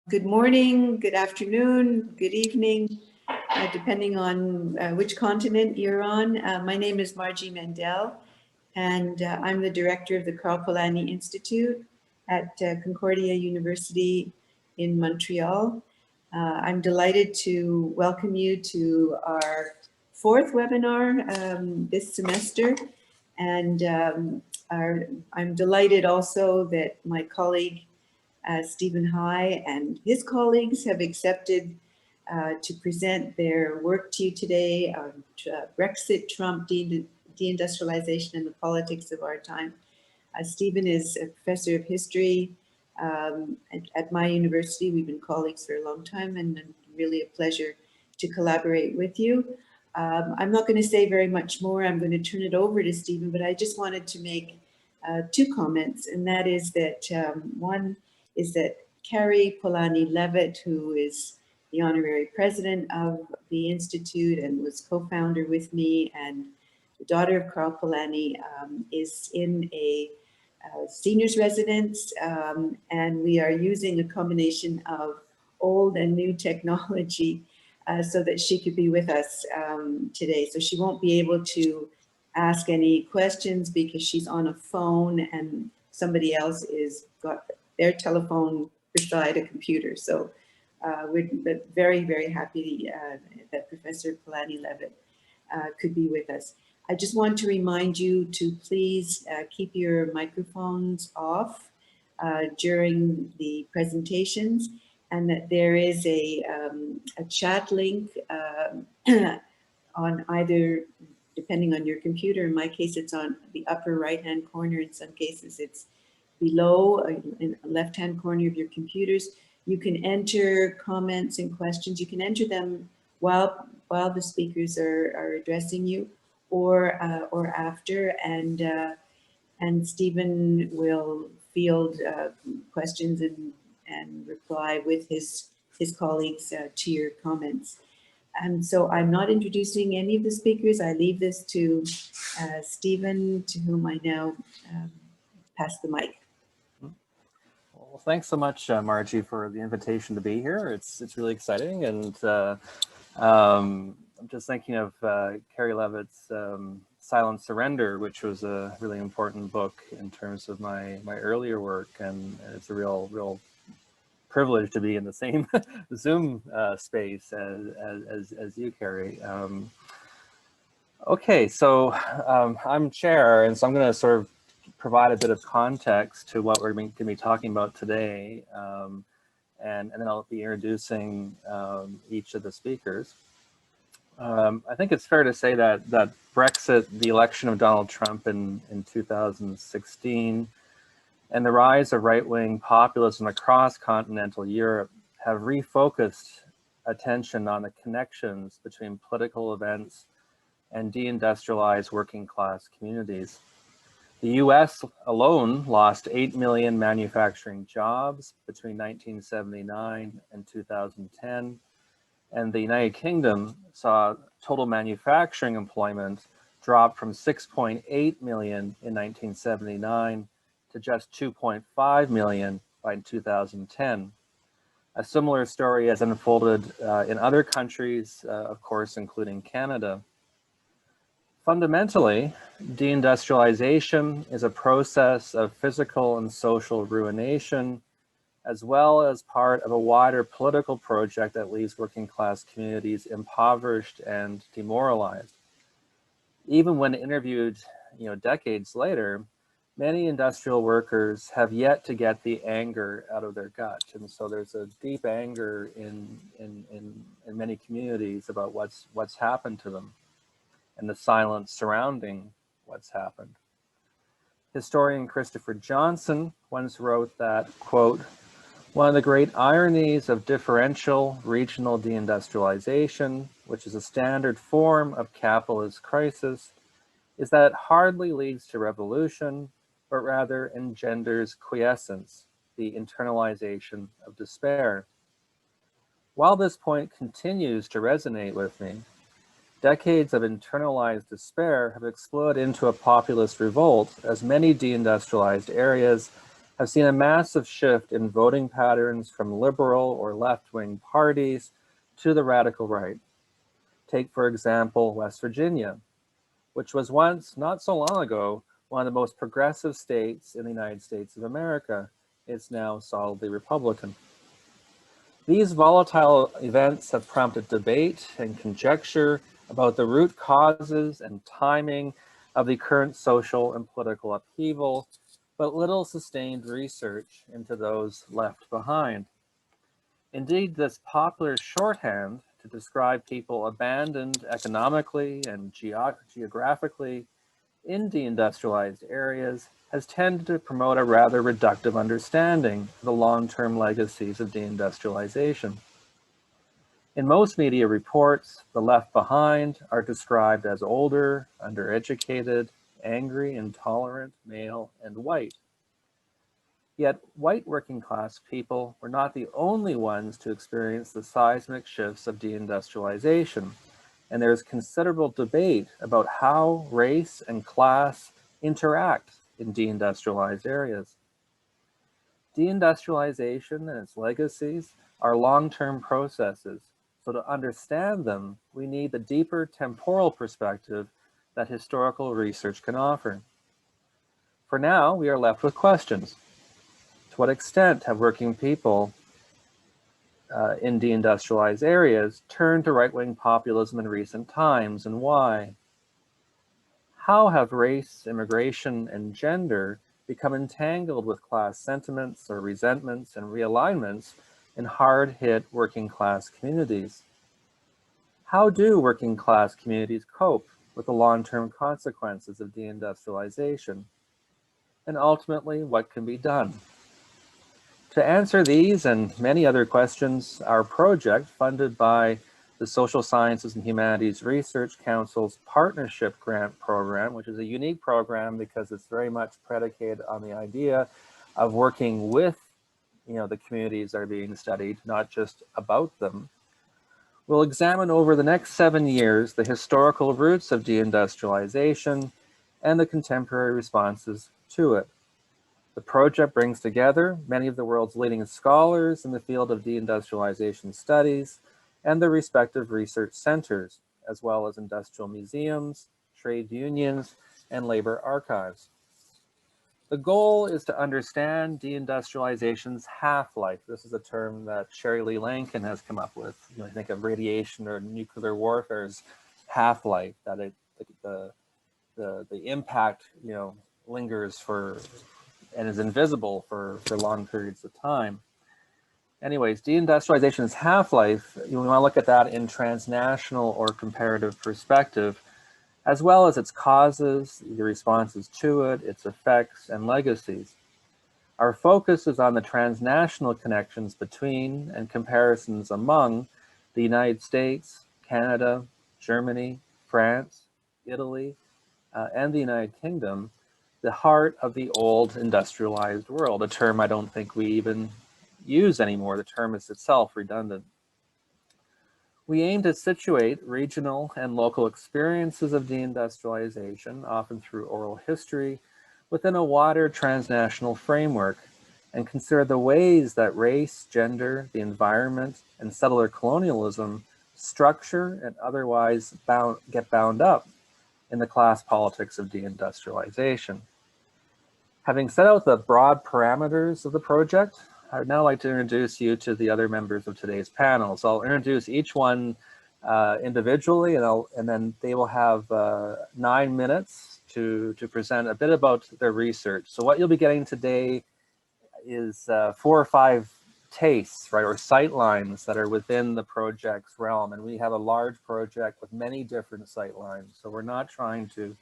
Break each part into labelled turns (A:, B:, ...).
A: Good morning, good afternoon, good evening, depending on which continent you're on. My name is Margie Mendel, and I'm the director of the Carl Polanyi Institute at Concordia University in Montreal. I'm delighted to welcome you to our fourth webinar this semester, and I'm delighted also that my colleague Stephen High and his colleagues have accepted to present their work to you today on Brexit, Trump, deindustrialization, and the politics of our time. Stephen is a professor of history at my university. We've been colleagues for a long time, and really a pleasure to collaborate with you. I'm not going to say very much more. I'm going to turn it over to Stephen, but I just wanted to make two comments, and that is that one is that Carrie Polanyi-Levitt, who is the honorary president of the Institute and was co-founder with me, and the daughter of Carl Polanyi, is in a seniors residence, and we are using a combination of old and new technology so that she could be with us today. So she won't be able to ask any questions because she's on a phone and somebody else is got their telephone beside a computer. So we're very, very happy that Professor Polanyi-Levitt could be with us. I just want to remind you to please keep your microphones off during the presentations, and that there is a chat link on either, depending on your computer. In my case, it's on the upper right-hand corner. In some cases, it's below in the left-hand corner of your computers. You can enter comments and questions. You can enter them while the speakers are addressing you, or after, and Stephen will field questions and reply with his colleagues to your comments. And so I'm not introducing any of the speakers. I leave this to Stephen, to whom I now pass the mic.
B: Well, thanks so much, Margie, for the invitation to be here. It's really exciting, and I'm just thinking of Carrie Levitt's Silent Surrender, which was a really important book in terms of my earlier work, and it's a real privilege to be in the same Zoom space as you, Carrie. Okay, so I'm chair, and so I'm going to sort of provide a bit of context to what we're going to be talking about today, and then I'll be introducing each of the speakers. I think it's fair to say that Brexit, the election of Donald Trump in 2016, and the rise of right-wing populism across continental Europe have refocused attention on the connections between political events and deindustrialized working class communities. The US alone lost 8 million manufacturing jobs between 1979 and 2010, and the United Kingdom saw total manufacturing employment drop from 6.8 million in 1979 to just 2.5 million by 2010. A similar story has unfolded in other countries, of course, including Canada. Fundamentally, deindustrialization is a process of physical and social ruination, as well as part of a wider political project that leaves working class communities impoverished and demoralized. Even when interviewed, decades later, many industrial workers have yet to get the anger out of their gut. And so there's a deep anger in many communities about what's happened to them, and the silence surrounding what's happened. Historian Christopher Johnson once wrote that, quote, "One of the great ironies of differential regional deindustrialization, which is a standard form of capitalist crisis, is that it hardly leads to revolution, but rather engenders quiescence, the internalization of despair." While this point continues to resonate with me, decades of internalized despair have exploded into a populist revolt, as many deindustrialized areas have seen a massive shift in voting patterns from liberal or left-wing parties to the radical right. Take, for example, West Virginia, which was once, not so long ago, one of the most progressive states in the United States of America. It's now solidly Republican. These volatile events have prompted debate and conjecture about the root causes and timing of the current social and political upheaval, but little sustained research into those left behind. Indeed, this popular shorthand to describe people abandoned economically and geographically in deindustrialized areas has tended to promote a rather reductive understanding of the long-term legacies of deindustrialization. In most media reports, the left behind are described as older, undereducated, angry, intolerant, male, and white. Yet white working class people were not the only ones to experience the seismic shifts of deindustrialization, and there is considerable debate about how race and class interact in deindustrialized areas. Deindustrialization and its legacies are long-term processes, so to understand them, we need the deeper temporal perspective that historical research can offer. For now, we are left with questions. To what extent have working people in deindustrialized areas turned to right-wing populism in recent times, and why? How have race, immigration, and gender become entangled with class sentiments or resentments and realignments in hard-hit working class communities? How do working class communities cope with the long-term consequences of deindustrialization? And ultimately, what can be done? To answer these and many other questions, our project, funded by the Social Sciences and Humanities Research Council's Partnership Grant Program, which is a unique program because it's very much predicated on the idea of working with the communities that are being studied, not just about them, will examine over the next 7 years the historical roots of deindustrialization and the contemporary responses to it. The project brings together many of the world's leading scholars in the field of deindustrialization studies and their respective research centers, as well as industrial museums, trade unions, and labor archives. The goal is to understand deindustrialization's half-life. This is a term that Sherry Lee Lankin has come up with. I think of radiation or nuclear warfare's half-life, that the impact lingers for and is invisible for long periods of time. Anyways, deindustrialization's half-life, you want to look at that in transnational or comparative perspective, as well as its causes, the responses to it, its effects, and legacies. Our focus is on the transnational connections between and comparisons among the United States, Canada, Germany, France, Italy, and the United Kingdom, the heart of the old industrialized world, a term I don't think we even use anymore. The term is itself redundant. We aim to situate regional and local experiences of deindustrialization, often through oral history, within a wider transnational framework, and consider the ways that race, gender, the environment, and settler colonialism structure and otherwise get bound up in the class politics of deindustrialization. Having set out the broad parameters of the project, I would now like to introduce you to the other members of today's panel. So I'll introduce each one individually, and then they will have 9 minutes to present a bit about their research. So what you'll be getting today is 4 or 5 tastes, right, or sight lines that are within the project's realm. And we have a large project with many different sight lines. So we're not trying to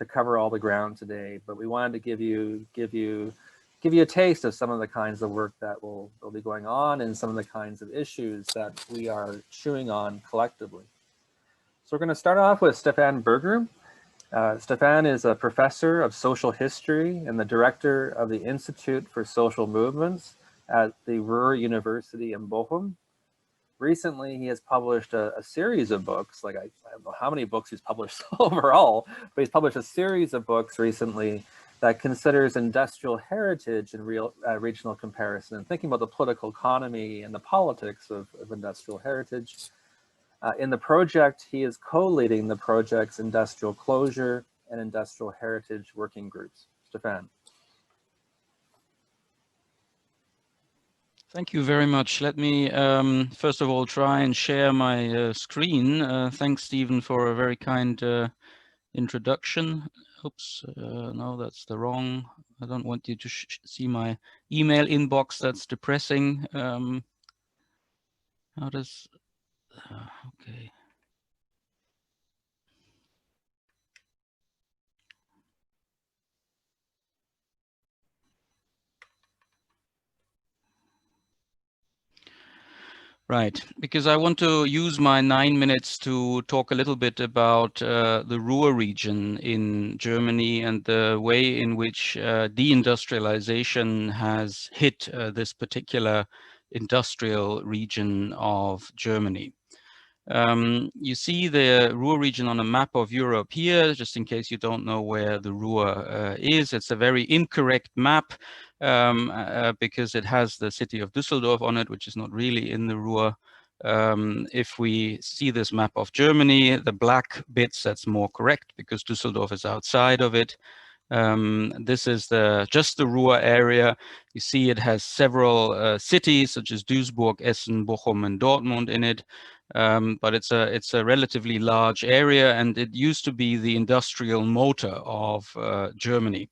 B: cover all the ground today, but we wanted to give you a taste of some of the kinds of work that will be going on and some of the kinds of issues that we are chewing on collectively. So we're going to start off with Stefan Berger. Stefan is a professor of social history and the director of the Institute for Social Movements at the Ruhr-University in Bochum. Recently, he has published a series of books, I don't know how many books he's published overall, but he's published a series of books recently that considers industrial heritage in regional comparison, and thinking about the political economy and the politics of industrial heritage. In the project, he is co-leading the project's industrial closure and industrial heritage working groups. Stefan.
C: Thank you very much. Let me first of all try and share my screen. Thanks, Stephen, for a very kind introduction. Oops, no, that's the wrong. I don't want you to see my email inbox. That's depressing. How does, okay. Right, because I want to use my 9 minutes to talk a little bit about the Ruhr region in Germany and the way in which deindustrialization has hit this particular industrial region of Germany. You see the Ruhr region on a map of Europe here, just in case you don't know where the Ruhr is. It's a very incorrect map because it has the city of Düsseldorf on it, which is not really in the Ruhr. If we see this map of Germany, the black bits, that's more correct because Düsseldorf is outside of it. This is just the Ruhr area. You see it has several cities such as Duisburg, Essen, Bochum, and Dortmund in it. But it's a relatively large area, and it used to be the industrial motor of Germany.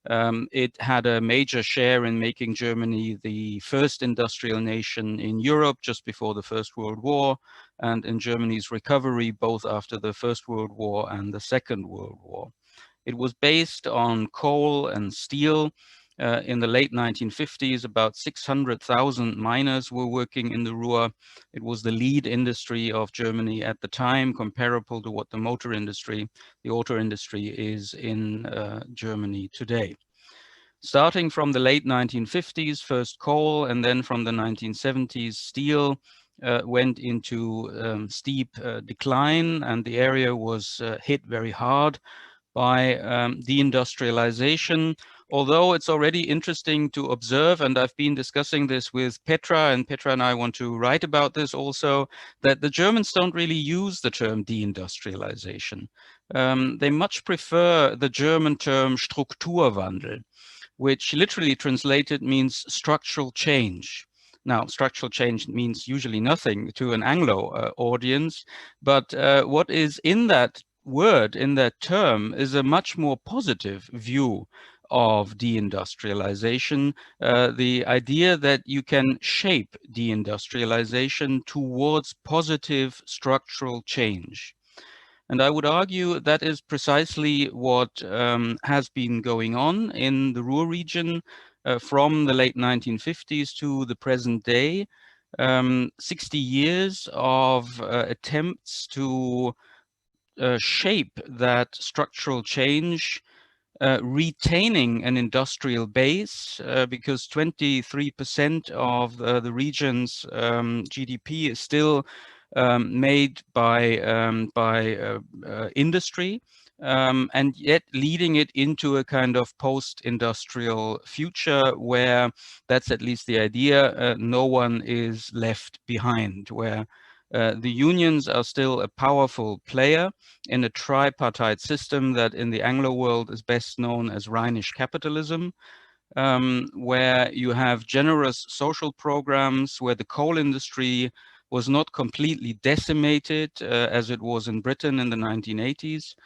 C: It had a major share in making Germany the first industrial nation in Europe just before the First World War, and in Germany's recovery both after the First World War and the Second World War. It was based on coal and steel. In the late 1950s, about 600,000 miners were working in the Ruhr. It was the lead industry of Germany at the time, comparable to what the motor industry, the auto industry is in Germany today. Starting from the late 1950s, first coal, and then from the 1970s, steel went into steep decline, and the area was hit very hard by deindustrialization. Although it's already interesting to observe, and I've been discussing this with Petra, and Petra and I want to write about this also, that the Germans don't really use the term deindustrialization. They much prefer the German term Strukturwandel, which literally translated means structural change. Now, structural change means usually nothing to an Anglo audience, but what is in that word, in that term, is a much more positive view of deindustrialization, the idea that you can shape deindustrialization towards positive structural change. And I would argue that is precisely what has been going on in the Ruhr region from the late 1950s to the present day. 60 years of attempts to shape that structural change, retaining an industrial base, because 23% of the region's GDP is still made by industry, and yet leading it into a kind of post-industrial future where that's at least the idea, no one is left behind, where the unions are still a powerful player in a tripartite system that in the Anglo world is best known as Rhinish capitalism, where you have generous social programs, where the coal industry was not completely decimated as it was in Britain in the 1980s,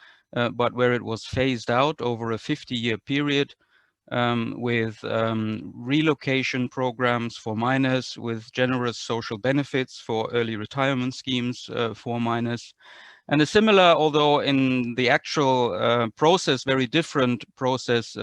C: but where it was phased out over a 50-year period, with relocation programs for miners, with generous social benefits for early retirement schemes for miners. And a similar, although in the actual process, very different process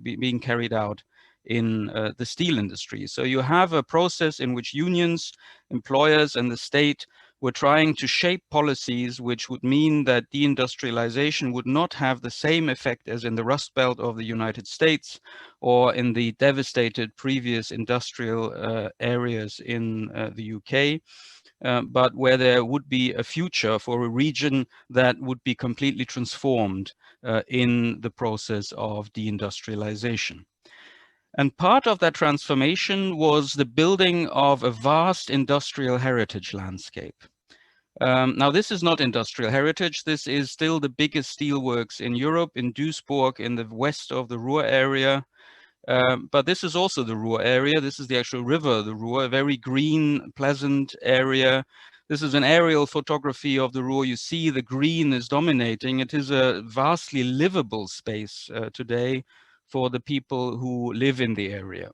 C: being carried out in the steel industry. So you have a process in which unions, employers, and the state were trying to shape policies which would mean that deindustrialization would not have the same effect as in the Rust Belt of the United States or in the devastated previous industrial areas in the UK. But where there would be a future for a region that would be completely transformed in the process of deindustrialization. And part of that transformation was the building of a vast industrial heritage landscape. Now, this is not industrial heritage. This is still the biggest steelworks in Europe, in Duisburg, in the west of the Ruhr area. But this is also the Ruhr area. This is the actual river, the Ruhr, a very green, pleasant area. This is an aerial photography of the Ruhr. You see the green is dominating. It is a vastly livable space today for the people who live in the area.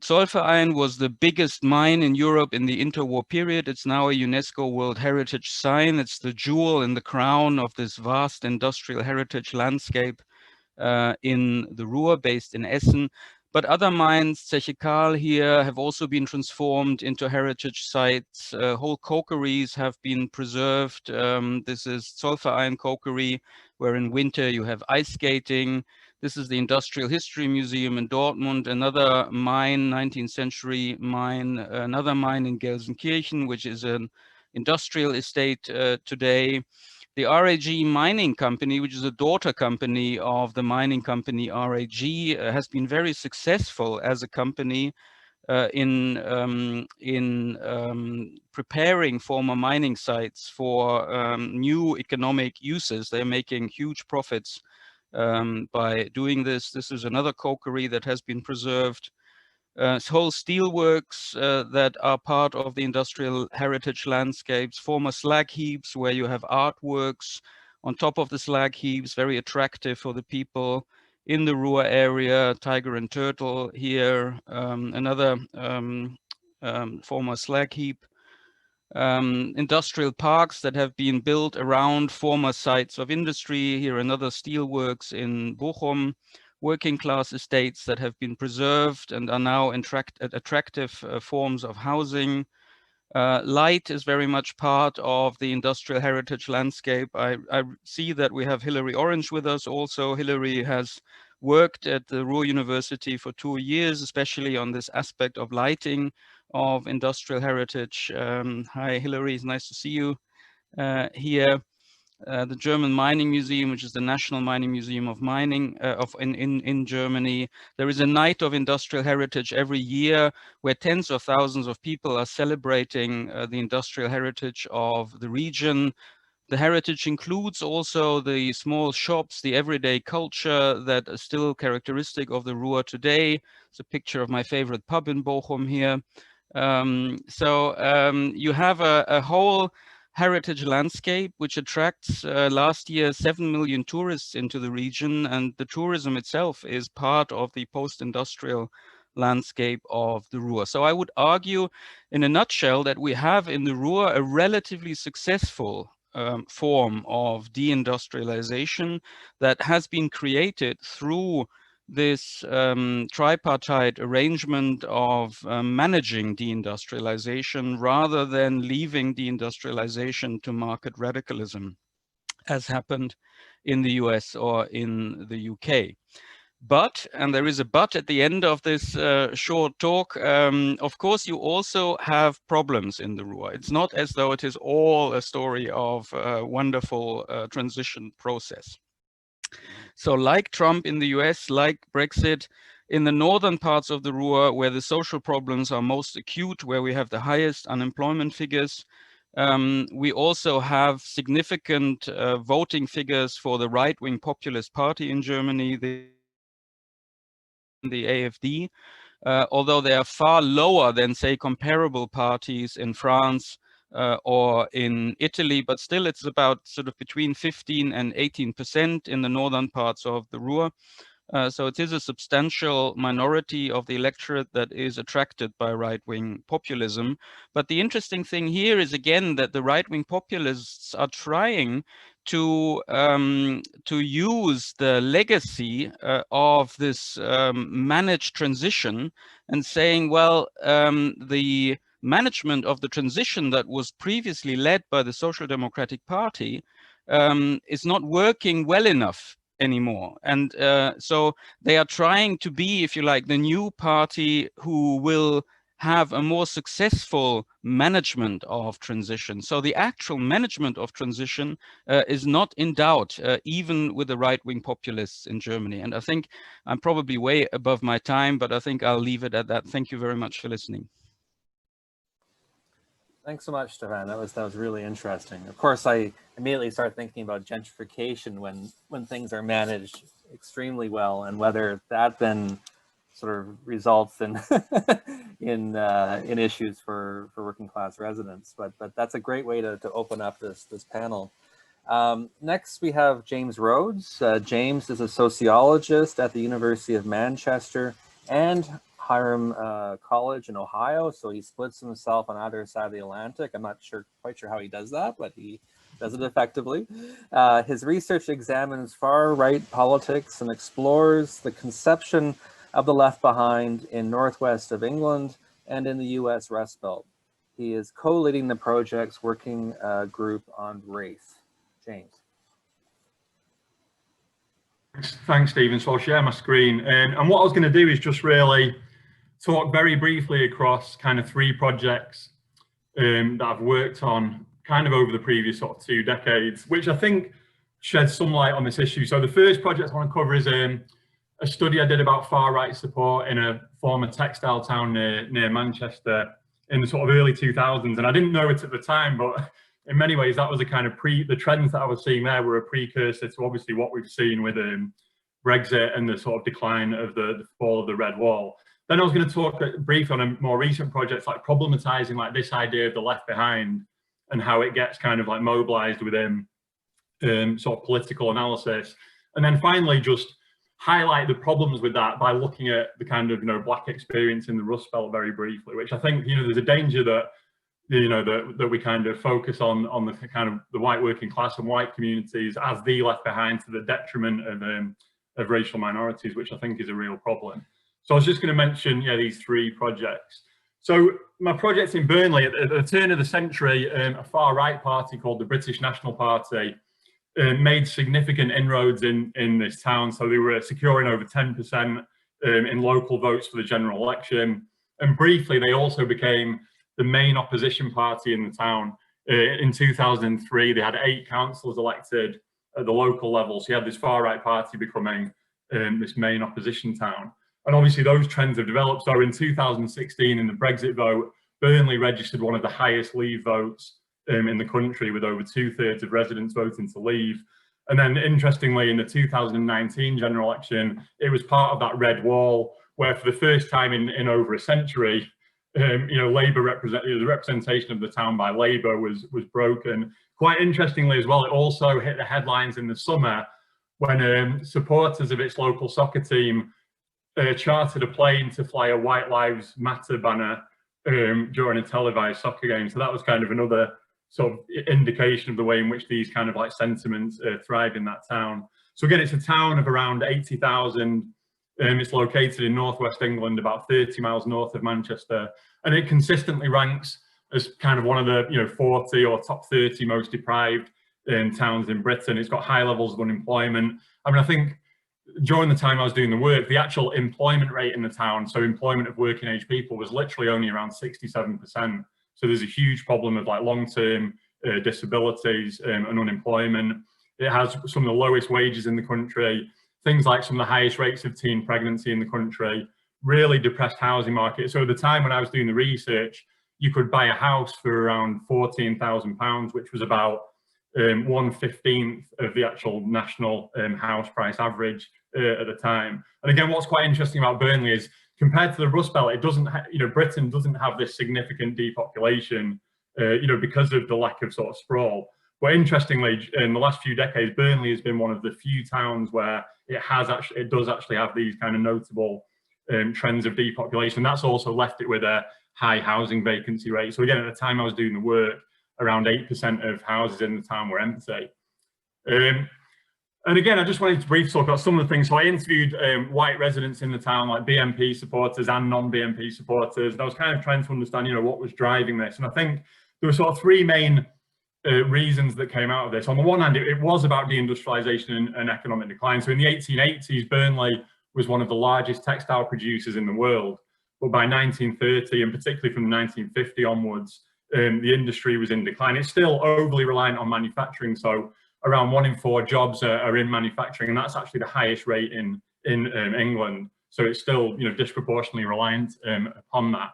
C: Zollverein was the biggest mine in Europe in the interwar period. It's now a UNESCO World Heritage Sign. It's the jewel in the crown of this vast industrial heritage landscape in the Ruhr, based in Essen. But other mines, Zeche Karl here, have also been transformed into heritage sites. Whole cokeries have been preserved. This is Zollverein cokery, where in winter you have ice skating. This is the Industrial History Museum in Dortmund, another mine, 19th century mine, another mine in Gelsenkirchen, which is an industrial estate today. The RAG mining company, which is a daughter company of the mining company RAG, has been very successful as a company in preparing former mining sites for new economic uses. They're making huge profits by doing this. This is another cokery that has been preserved. Whole steelworks that are part of the industrial heritage landscapes, former slag heaps where you have artworks on top of the slag heaps, very attractive for the people in the Ruhr area. Tiger and turtle here, another former slag heap. Industrial parks that have been built around former sites of industry. Here another steelworks in Bochum. Working class estates that have been preserved and are now attractive forms of housing. Light is very much part of the industrial heritage landscape. I see that we have Hilary Orange with us also. Hilary has worked at the Ruhr University for 2 years, especially on this aspect of lighting of industrial heritage. Hi, Hilary, it's nice to see you here. The German Mining Museum, which is the National Mining Museum of Mining in Germany. There is a night of industrial heritage every year where tens of thousands of people are celebrating the industrial heritage of the region. The heritage includes also the small shops, the everyday culture that is still characteristic of the Ruhr today. It's a picture of my favorite pub in Bochum here. You have a whole heritage landscape which attracts last year 7 million tourists into the region, and the tourism itself is part of the post-industrial landscape of the Ruhr. So I would argue in a nutshell that we have in the Ruhr a relatively successful form of deindustrialization that has been created through this tripartite arrangement of managing deindustrialization rather than leaving deindustrialization to market radicalism, as happened in the US or in the UK. But, and there is a but at the end of this short talk, of course, you also have problems in the Ruhr. It's not as though it is all a story of a wonderful transition process. So like Trump in the US, like Brexit, in the northern parts of the Ruhr, where the social problems are most acute, where we have the highest unemployment figures, we also have significant voting figures for the right-wing populist party in Germany, the AfD, although they are far lower than, say, comparable parties in France or in Italy, but still it's about sort of between 15 and 18% in the northern parts of the Ruhr. So it is a substantial minority of the electorate that is attracted by right-wing populism. But the interesting thing here is, again, that the right-wing populists are trying to use the legacy of this managed transition and saying, well, the management of the transition that was previously led by the Social Democratic Party is not working well enough anymore. And so they are trying to be, if you like, the new party who will have a more successful management of transition. So the actual management of transition is not in doubt, even with the right-wing populists in Germany. And I think I'm probably way above my time, but I think I'll leave it at that. Thank you very much for listening.
B: Thanks so much, Stefan. That was really interesting. Of course, I immediately start thinking about gentrification when things are managed extremely well, and whether that then sort of results in in issues for working class residents. But that's a great way to open up this panel. Next, we have James Rhodes. James is a sociologist at the University of Manchester and Hiram College in Ohio, so he splits himself on either side of the Atlantic. I'm not quite sure how he does that, but he does it effectively. His research examines far-right politics and explores the conception of the left behind in northwest of England and in the US Rust Belt. He is co-leading the project's working group on race. James.
D: Thanks, Stephen. So I'll share my screen. And what I was going to do is just really talk very briefly across kind of 3 projects that I've worked on kind of over the previous sort of 2 decades, which I think sheds some light on this issue. So the first project I want to cover is a study I did about far-right support in a former textile town near Manchester in the sort of early 2000s. And I didn't know it at the time, but in many ways that was a kind of the trends that I was seeing there were a precursor to obviously what we've seen with Brexit and the sort of decline of the fall of the Red Wall. Then I was going to talk briefly on a more recent project, like problematizing like this idea of the left behind and how it gets kind of like mobilized within sort of political analysis. And then finally, just highlight the problems with that by looking at the kind of, Black experience in the Rust Belt very briefly, which I think, there's a danger that, that we kind of focus on the kind of the white working class and white communities as the left behind to the detriment of racial minorities, which I think is a real problem. So I was just going to mention, these 3 projects. So my project in Burnley, at the turn of the century, a far-right party called the British National Party made significant inroads in this town. So they were securing over 10% in local votes for the general election. And briefly, they also became the main opposition party in the town. In 2003, they had 8 councillors elected at the local level. So you had this far-right party becoming this main opposition town. And obviously those trends have developed. So in 2016, in the Brexit vote, Burnley registered one of the highest Leave votes in the country, with over 2/3 of residents voting to leave. And then interestingly, in the 2019 general election, it was part of that red wall where for the first time in over a century, Labour the representation of the town by Labour was broken. Quite interestingly as well, it also hit the headlines in the summer when supporters of its local soccer team chartered a plane to fly a White Lives Matter banner during a televised soccer game. So that was kind of another sort of indication of the way in which these kind of like sentiments thrive in that town. So again, it's a town of around 80,000. It's located in northwest England, about 30 miles north of Manchester, and it consistently ranks as kind of one of the 40 or top 30 most deprived towns in Britain. It's got high levels of unemployment. I mean, I think during the time I was doing the work, the actual employment rate in the town, so employment of working age people, was literally only around 67%. So there's a huge problem of like long-term disabilities and unemployment. It has some of the lowest wages in the country, things like some of the highest rates of teen pregnancy in the country, really depressed housing market. So at the time when I was doing the research, you could buy a house for around £14,000, which was about 1/15 of the actual national house price average at the time. And again, what's quite interesting about Burnley is compared to the Rust Belt, it doesn't, Britain doesn't have this significant depopulation, because of the lack of sort of sprawl. But interestingly, in the last few decades, Burnley has been one of the few towns where it does actually have these kind of notable trends of depopulation. That's also left it with a high housing vacancy rate. So again, at the time I was doing the work, around 8% of houses in the town were empty. And again, I just wanted to briefly talk about some of the things. So I interviewed white residents in the town, like BNP supporters and non-BNP supporters. And I was kind of trying to understand, what was driving this. And I think there were sort of 3 main reasons that came out of this. On the one hand, it was about deindustrialization and economic decline. So in the 1880s, Burnley was one of the largest textile producers in the world. But by 1930, and particularly from 1950 onwards, the industry was in decline. It's still overly reliant on manufacturing, so around 1 in 4 jobs are in manufacturing, and that's actually the highest rate in England. So it's still, disproportionately reliant upon that.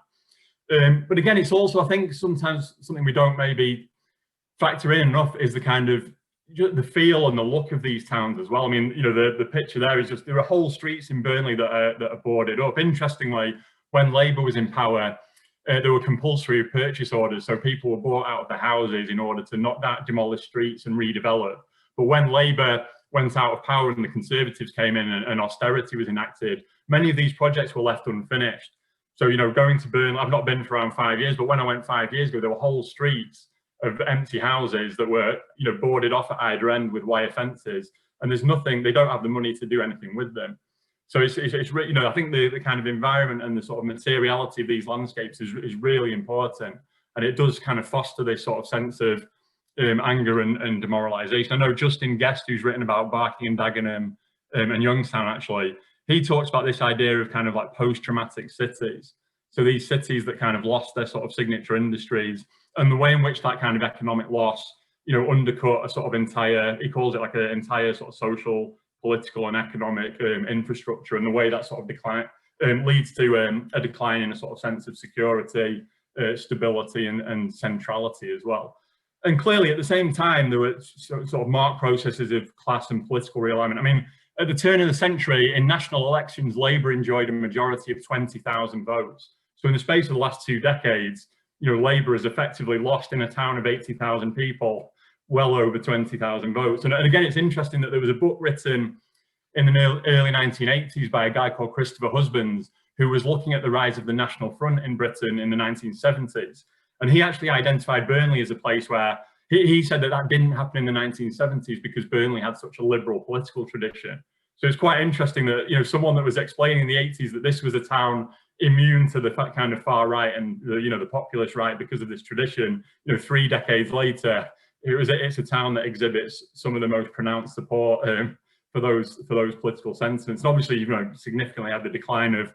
D: But again, it's also, I think, sometimes something we don't maybe factor in enough is the kind of the feel and the look of these towns as well. I mean, the picture there is just, there are whole streets in Burnley that are boarded up. Interestingly, when Labour was in power, there were compulsory purchase orders, so people were bought out of their houses in order to not demolish streets and redevelop. But when Labour went out of power and the Conservatives came in and austerity was enacted, many of these projects were left unfinished. So, going to Burnley, I've not been for around 5 years, but when I went 5 years ago, there were whole streets of empty houses that were, boarded off at either end with wire fences, and there's nothing, they don't have the money to do anything with them. So it's I think the kind of environment and the sort of materiality of these landscapes is really important, and it does kind of foster this sort of sense of anger and demoralisation. I know Justin Guest, who's written about Barking and Dagenham and Youngstown, actually, he talks about this idea of kind of like post-traumatic cities. So these cities that kind of lost their sort of signature industries, and the way in which that kind of economic loss, undercut a sort of entire, he calls it like an entire sort of social, political and economic infrastructure, and the way that sort of decline leads to a decline in a sort of sense of security, stability and centrality as well. And clearly at the same time, there were sort of marked processes of class and political realignment. I mean, at the turn of the century, in national elections, Labour enjoyed a majority of 20,000 votes. So in the space of the last 2 decades, Labour has effectively lost in a town of 80,000 people well over 20,000 votes. And again, it's interesting that there was a book written in the early 1980s by a guy called Christopher Husbands, who was looking at the rise of the National Front in Britain in the 1970s. And he actually identified Burnley as a place where he said that didn't happen in the 1970s because Burnley had such a liberal political tradition. So it's quite interesting that, someone that was explaining in the 80s that this was a town immune to the kind of far right and the populist right because of this tradition, 3 decades later, it's a town that exhibits some of the most pronounced support for those political sentiments. And obviously, significantly had the decline of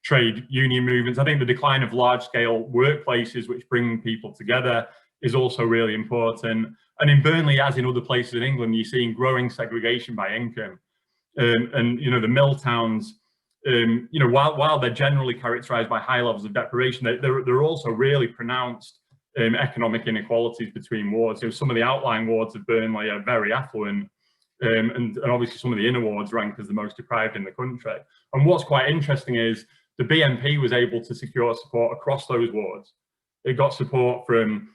D: trade union movements. I think the decline of large-scale workplaces which bring people together is also really important. And in Burnley, as in other places in England, you're seeing growing segregation by income. And the mill towns, while they're generally characterized by high levels of deprivation, there are also really pronounced economic inequalities between wards. Some of the outlying wards of Burnley are very affluent, and obviously some of the inner wards rank as the most deprived in the country. And what's quite interesting is the BNP was able to secure support across those wards. It got support from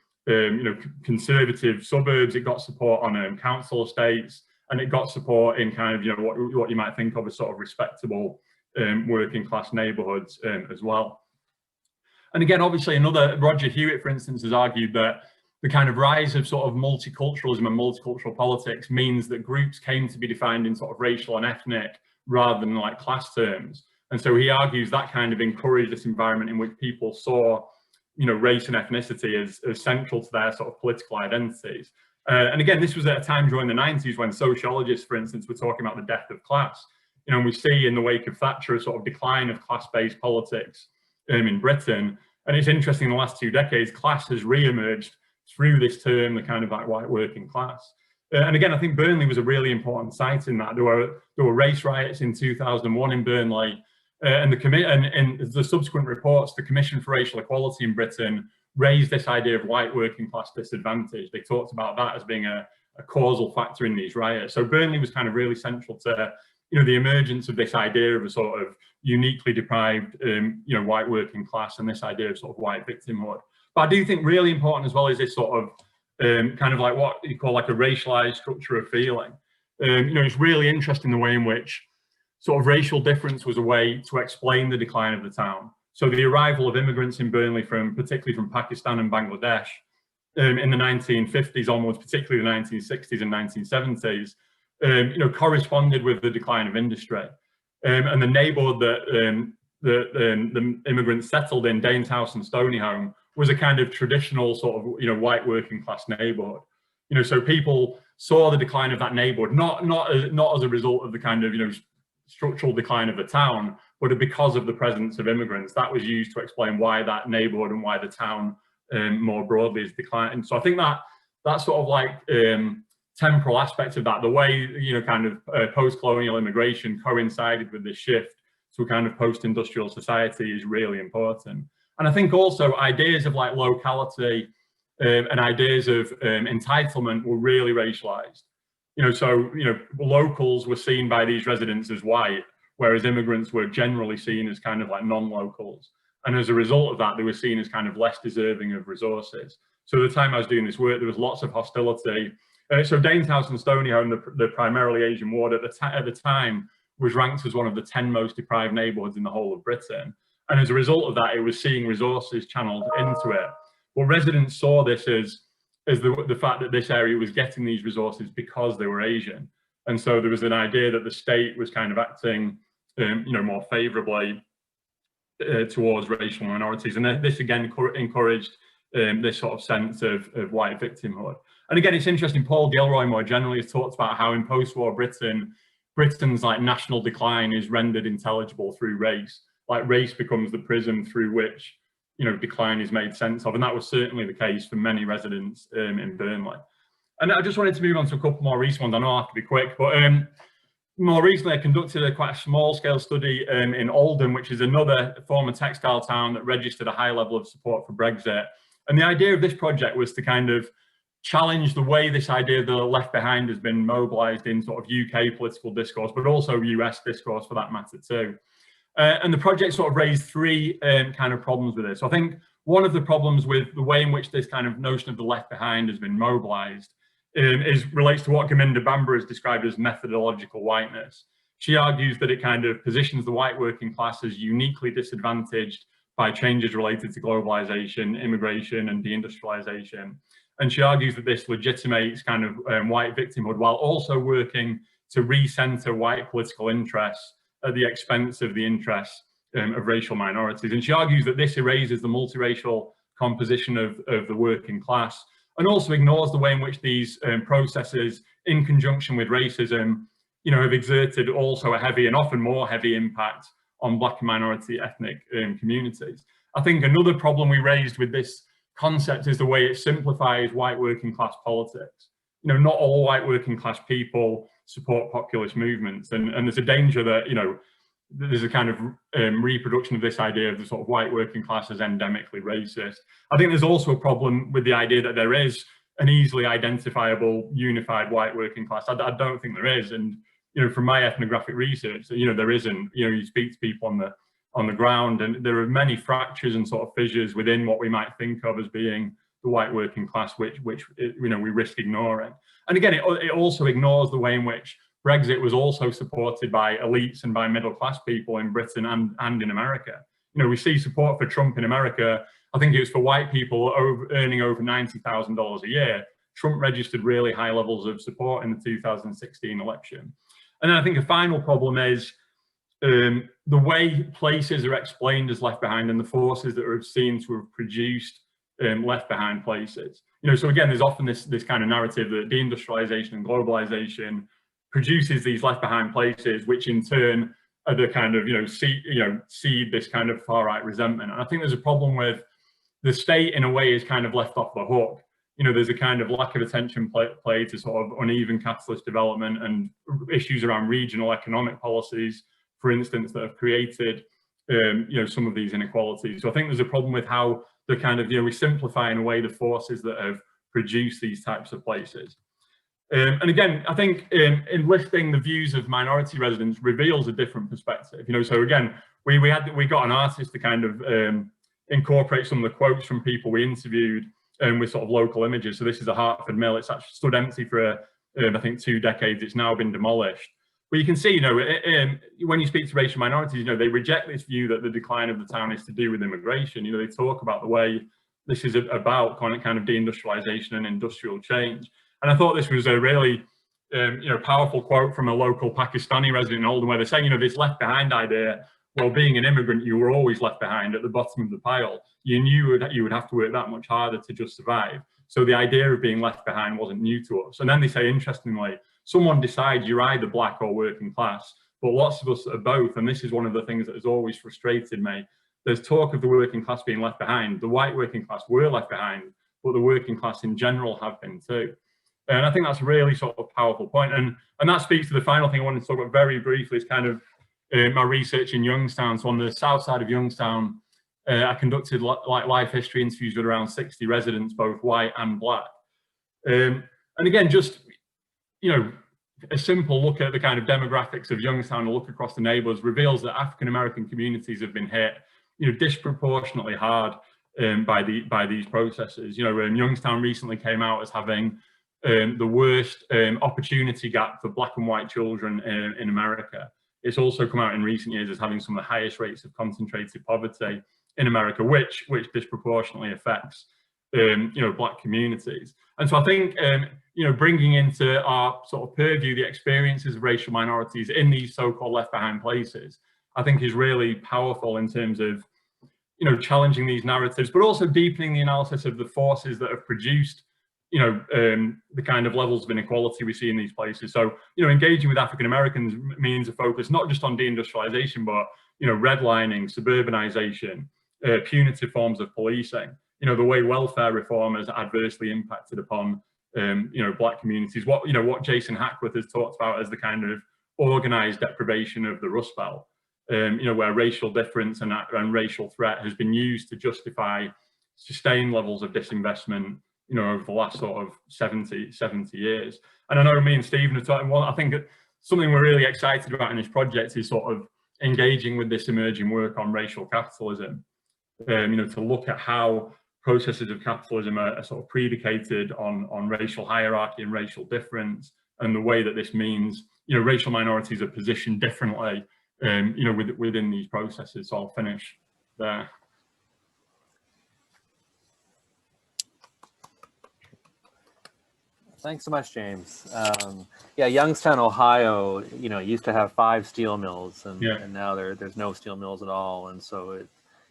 D: conservative suburbs, it got support on council estates, and it got support in kind of what you might think of as sort of respectable working class neighbourhoods as well. And again, obviously, Roger Hewitt, for instance, has argued that the kind of rise of sort of multiculturalism and multicultural politics means that groups came to be defined in sort of racial and ethnic rather than like class terms. And so he argues that kind of encouraged this environment in which people saw, race and ethnicity as central to their sort of political identities. And again, this was at a time during the 90s when sociologists, for instance, were talking about the death of class. And we see in the wake of Thatcher a sort of decline of class-based politics in Britain. And it's interesting, in the last 2 decades, class has re-emerged through this term, the kind of like white working class. And again, I think Burnley was a really important site in that. There were race riots in 2001 in Burnley, and the subsequent reports, the Commission for Racial Equality in Britain raised this idea of white working class disadvantage. They talked about that as being a causal factor in these riots. So Burnley was kind of really central to the emergence of this idea of a sort of uniquely deprived, white working class, and this idea of sort of white victimhood. But I do think really important as well is this sort of kind of like what you call like a racialized structure of feeling. It's really interesting the way in which sort of racial difference was a way to explain the decline of the town. So the arrival of immigrants in Burnley particularly from Pakistan and Bangladesh in the 1950s onwards, particularly the 1960s and 1970s, corresponded with the decline of industry. And the neighbourhood that the immigrants settled in, Daneshouse and Stonyholme, was a kind of traditional sort of, white working class neighbourhood. So people saw the decline of that neighbourhood, not as a result of the kind of, structural decline of the town, but because of the presence of immigrants, that was used to explain why that neighborhood and why the town more broadly is declining. So I think that sort of like temporal aspect of that, the way, kind of post-colonial immigration coincided with this shift to a kind of post-industrial society is really important. And I think also ideas of like locality and ideas of entitlement were really racialized. So locals were seen by these residents as white, whereas immigrants were generally seen as kind of like non-locals. And as a result of that, they were seen as kind of less deserving of resources. So the time I was doing this work, there was lots of hostility. So Daneshouse and Stonyhome, the primarily Asian ward at the time, was ranked as one of the 10 most deprived neighbourhoods in the whole of Britain. And as a result of that, it was seeing resources channeled into it. Well, residents saw this as the fact that this area was getting these resources because they were Asian. And so there was an idea that the state was kind of acting, more favourably towards racial minorities. And this again encouraged this sort of sense of white victimhood. And again, it's interesting, Paul Gilroy more generally has talked about how in post-war Britain's like national decline is rendered intelligible through race. Like race becomes the prism through which, decline is made sense of. And that was certainly the case for many residents in Burnley. And I just wanted to move on to a couple more recent ones. I know I have to be quick, but more recently I conducted quite a small scale study in Oldham, which is another former textile town that registered a high level of support for Brexit. And the idea of this project was to kind of challenge the way this idea of the left behind has been mobilized in sort of UK political discourse, but also US discourse for that matter too. And the project sort of raised three kind of problems with this. So I think one of the problems with the way in which this kind of notion of the left behind has been mobilized relates to what Gaminda Bamba has described as methodological whiteness. She argues that it kind of positions the white working class as uniquely disadvantaged by changes related to globalization, immigration, and deindustrialization. And she argues that this legitimates kind of white victimhood while also working to recenter white political interests at the expense of the interests of racial minorities. And she argues that this erases the multiracial composition of the working class and also ignores the way in which these processes, in conjunction with racism, have exerted also a heavy and often more heavy impact on Black and minority ethnic communities. I think another problem we raised with this concept is the way it simplifies white working class politics. Not all white working class people support populist movements, and there's a danger that there's a kind of reproduction of this idea of the sort of white working class as endemically racist. I think there's also a problem with the idea that there is an easily identifiable unified white working class. I don't think there is, and from my ethnographic research, there isn't. You speak to people on the ground, and there are many fractures and sort of fissures within what we might think of as being the white working class, which we risk ignoring. And again, it also ignores the way in which Brexit was also supported by elites and by middle class people in Britain and in America. We see support for Trump in America. I think it was for white people earning over $90,000 a year. Trump registered really high levels of support in the 2016 election. And then I think a final problem is the way places are explained as left behind and the forces that are seen to have produced left behind places. So again, there's often this kind of narrative that deindustrialization and globalization produces these left behind places, which in turn are the kind of seed this kind of far right resentment. And I think there's a problem with the state in a way is kind of left off the hook. There's a kind of lack of attention played to sort of uneven capitalist development and issues around regional economic policies, for instance, that have created some of these inequalities. So I think there's a problem with how the kind of we simplify in a way the forces that have produced these types of places. And again, I think enlisting the views of minority residents reveals a different perspective. So again, we got an artist to kind of incorporate some of the quotes from people we interviewed with sort of local images. So this is a Hertford mill. It's actually stood empty for I think 2 decades. It's now been demolished. But you can see, when you speak to racial minorities, they reject this view that the decline of the town is to do with immigration. They talk about the way this is about kind of deindustrialization and industrial change. And I thought this was a really, powerful quote from a local Pakistani resident in Oldham, where they're saying, this left behind idea. Well, being an immigrant, you were always left behind at the bottom of the pile. You knew that you would have to work that much harder to just survive. So the idea of being left behind wasn't new to us. And then they say, interestingly, someone decides you're either black or working class, but lots of us are both. And this is one of the things that has always frustrated me. There's talk of the working class being left behind. The white working class were left behind, but the working class in general have been too. And I think that's a really sort of powerful point. And that speaks to the final thing I wanted to talk about very briefly, is kind of my research in Youngstown. So on the south side of Youngstown, I conducted like life history interviews with around 60 residents, both white and black. And again, just, you know, a simple look at the kind of demographics of Youngstown, a look across the neighborhoods, reveals that African-American communities have been hit, you know, disproportionately hard by these processes. You know, Youngstown recently came out as having the worst opportunity gap for black and white children in America. It's also come out in recent years as having some of the highest rates of concentrated poverty in America, which disproportionately affects you know, black communities. And so I think you know, bringing into our sort of purview the experiences of racial minorities in these so-called left behind places, I think is really powerful in terms of, you know, challenging these narratives, but also deepening the analysis of the forces that have produced, you know, the kind of levels of inequality we see in these places. So, you know, engaging with African Americans means a focus not just on deindustrialization, but, you know, redlining, suburbanization, punitive forms of policing, you know, the way welfare reform has adversely impacted upon, you know, black communities. What, you know, what Jason Hackworth has talked about as the kind of organized deprivation of the Rust Belt, you know, where racial difference and racial threat has been used to justify sustained levels of disinvestment, you know, over the last sort of 70 years. And I know me and Stephen are talking, well, I think something we're really excited about in this project is sort of engaging with this emerging work on racial capitalism, you know, to look at how processes of capitalism are sort of predicated on racial hierarchy and racial difference, and the way that this means, you know, racial minorities are positioned differently, you know, within these processes. So I'll finish there.
B: Thanks so much, James. Yeah, Youngstown, Ohio, you know, used to have 5 steel mills, and,
D: yeah.
B: and now there's no steel mills at all. And so it,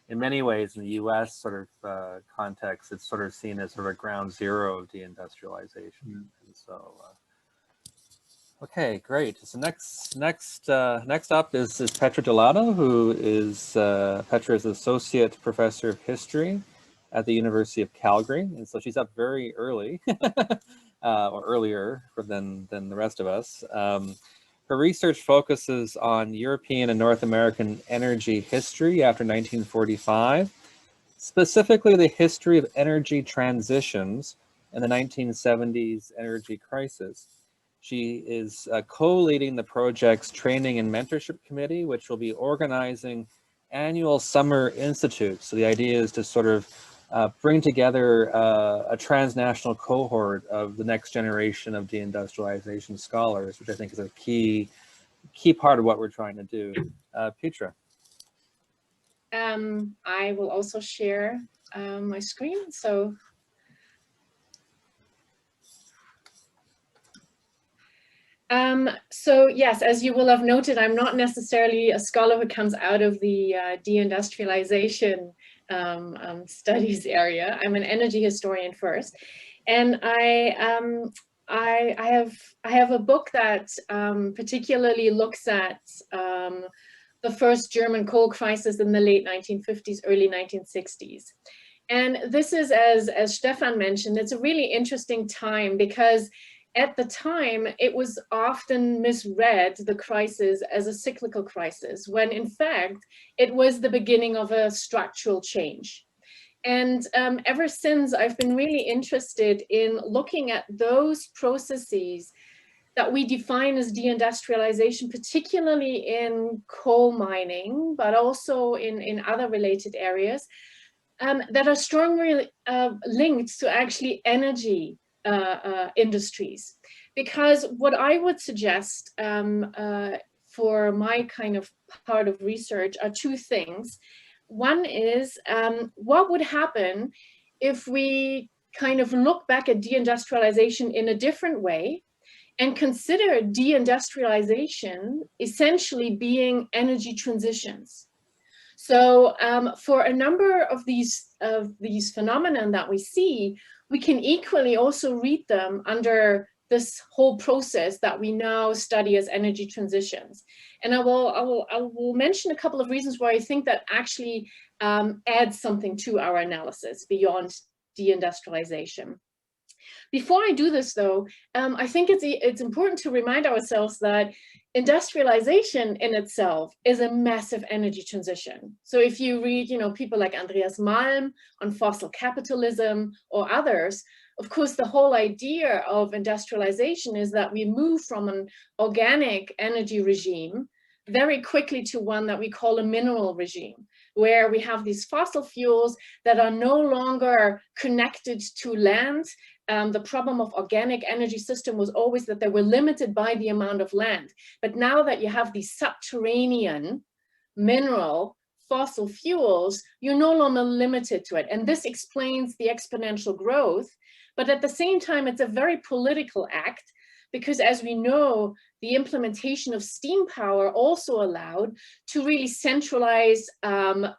B: in many ways, in the U.S. sort of context, it's sort of seen as sort of a ground zero of deindustrialization. And so, okay, great. So next up is Petra Delato, who is Petra is Associate Professor of History at the University of Calgary, and so she's up very early, or earlier than the rest of us. Her research focuses on European and North American energy history after 1945, specifically the history of energy transitions and the 1970s energy crisis. She is co-leading the project's Training and Mentorship Committee, which will be organizing annual summer institutes. So the idea is to sort of bring together a transnational cohort of the next generation of deindustrialization scholars, which I think is a key part of what we're trying to do. Petra.
E: I will also share my screen. So yes, as you will have noted, I'm not necessarily a scholar who comes out of the deindustrialization studies area. I'm an energy historian first, and I have a book that particularly looks at the first German coal crisis in the late 1950s, early 1960s. And this is, as Stefan mentioned, it's a really interesting time because at the time, it was often misread, the crisis, as a cyclical crisis, when in fact, it was the beginning of a structural change. And ever since, I've been really interested in looking at those processes that we define as deindustrialization, particularly in coal mining, but also in other related areas, that are strongly linked to actually energy industries. Because what I would suggest for my kind of part of research are 2 things. One is what would happen if we kind of look back at deindustrialization in a different way and consider deindustrialization essentially being energy transitions. So for a number of these phenomena that we see, we can equally also read them under this whole process that we now study as energy transitions. And I will mention a couple of reasons why I think that actually adds something to our analysis beyond deindustrialization. Before I do this, though, I think it's important to remind ourselves that industrialization in itself is a massive energy transition. So if you read, people like Andreas Malm on fossil capitalism or others, of course, the whole idea of industrialization is that we move from an organic energy regime very quickly to one that we call a mineral regime, where we have these fossil fuels that are no longer connected to land. The problem of organic energy system was always that they were limited by the amount of land. But now that you have these subterranean mineral fossil fuels, you're no longer limited to it. And this explains the exponential growth. But at the same time, it's a very political act, because as we know, the implementation of steam power also allowed to really centralize the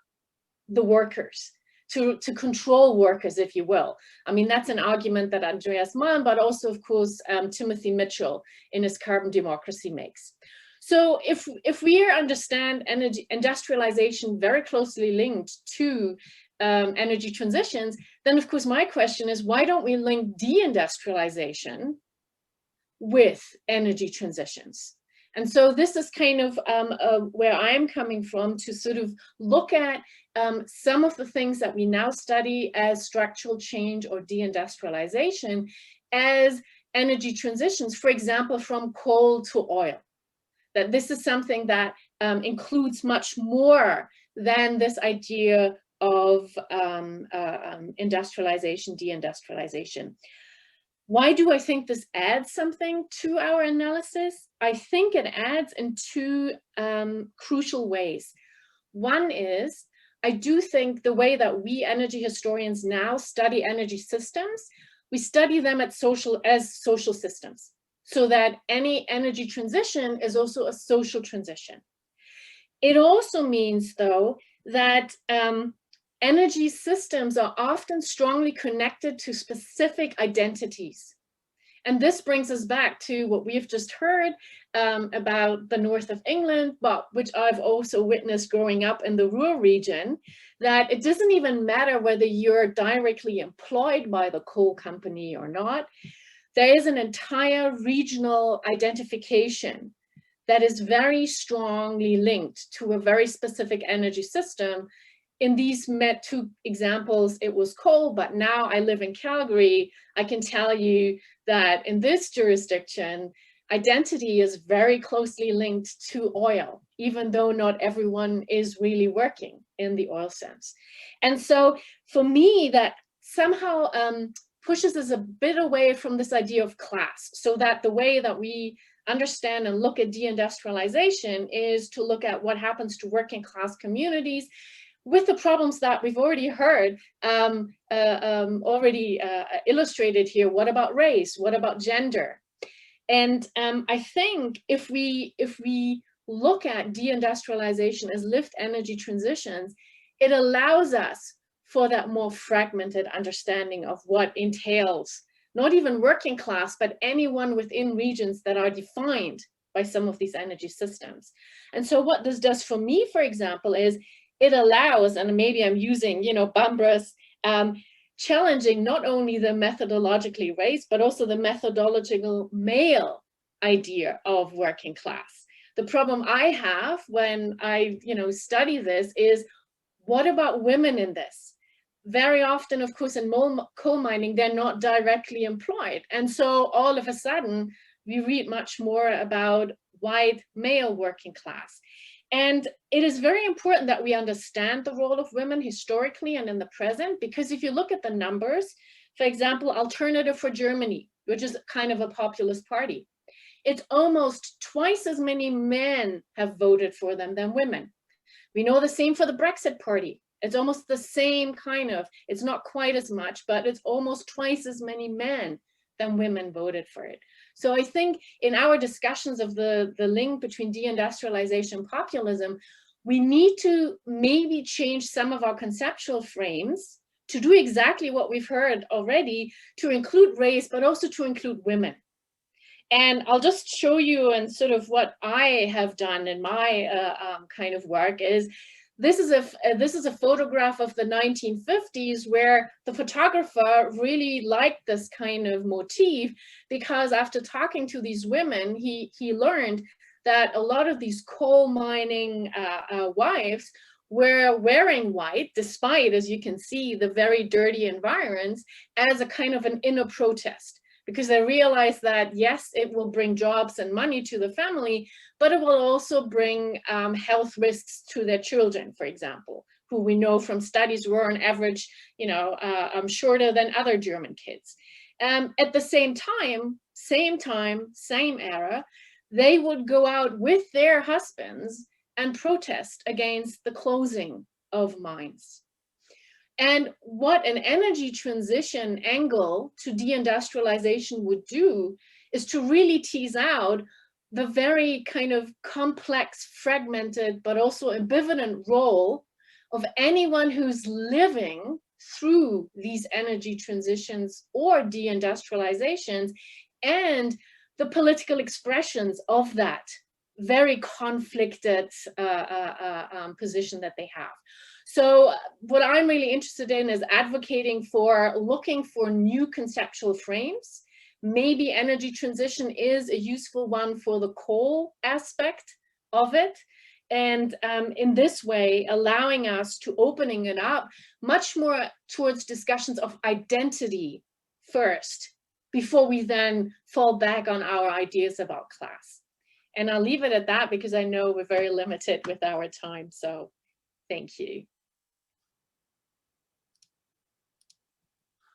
E: workers, to control workers, if you will. I mean, that's an argument that Andreas Malm, but also, of course, Timothy Mitchell in his Carbon Democracy makes. So if we understand energy industrialization very closely linked to energy transitions, then of course my question is, why don't we link deindustrialization with energy transitions? And so this is kind of where I'm coming from, to sort of look at some of the things that we now study as structural change or deindustrialization as energy transitions, for example, from coal to oil. That this is something that includes much more than this idea of industrialization, deindustrialization. Why do I think this adds something to our analysis? I think it adds in two crucial ways. One is, I do think the way that we energy historians now study energy systems, we study them as social systems, so that any energy transition is also a social transition. It also means, though, that energy systems are often strongly connected to specific identities. And this brings us back to what we've just heard about the north of England, but which I've also witnessed growing up in the Ruhr region, that it doesn't even matter whether you're directly employed by the coal company or not. There is an entire regional identification that is very strongly linked to a very specific energy system. In these two examples, it was coal, but now I live in Calgary. I can tell you that in this jurisdiction, identity is very closely linked to oil, even though not everyone is really working in the oil sense. And so for me, that somehow pushes us a bit away from this idea of class, so that the way that we understand and look at deindustrialization is to look at what happens to working class communities with the problems that we've already heard, illustrated here. What about race? What about gender? And I think if we look at deindustrialization as lived energy transitions, it allows us for that more fragmented understanding of what entails, not even working class, but anyone within regions that are defined by some of these energy systems. And so what this does for me, for example, is it allows, and maybe I'm using, Bambra's, challenging not only the methodologically race, but also the methodological male idea of working class. The problem I have when I, study this is, what about women in this? Very often, of course, in coal mining, they're not directly employed. And so all of a sudden, we read much more about white male working class. And it is very important that we understand the role of women historically and in the present, because if you look at the numbers, for example, Alternative for Germany, which is kind of a populist party, it's almost twice as many men have voted for them than women. We know the same for the Brexit party. It's almost the same kind of, it's not quite as much, but it's almost twice as many men than women voted for it. So I think in our discussions of the link between deindustrialization and populism, we need to maybe change some of our conceptual frames to do exactly what we've heard already, to include race, but also to include women. And I'll just show you, and sort of what I have done in my kind of work is, this is a photograph of the 1950s where the photographer really liked this kind of motif, because after talking to these women, he learned that a lot of these coal mining wives were wearing white, despite, as you can see, the very dirty environs, as a kind of an inner protest, because they realized that, yes, it will bring jobs and money to the family, but it will also bring health risks to their children, for example, who we know from studies were on average, shorter than other German kids. At the same time, same era, they would go out with their husbands and protest against the closing of mines. And what an energy transition angle to deindustrialization would do is to really tease out the very kind of complex, fragmented, but also ambivalent role of anyone who's living through these energy transitions or deindustrializations, and the political expressions of that very conflicted position that they have. So what I'm really interested in is advocating for looking for new conceptual frames. Maybe energy transition is a useful one for the coal aspect of it. And in this way, allowing us to opening it up much more towards discussions of identity first, before we then fall back on our ideas about class. And I'll leave it at that, because I know we're very limited with our time. So thank you.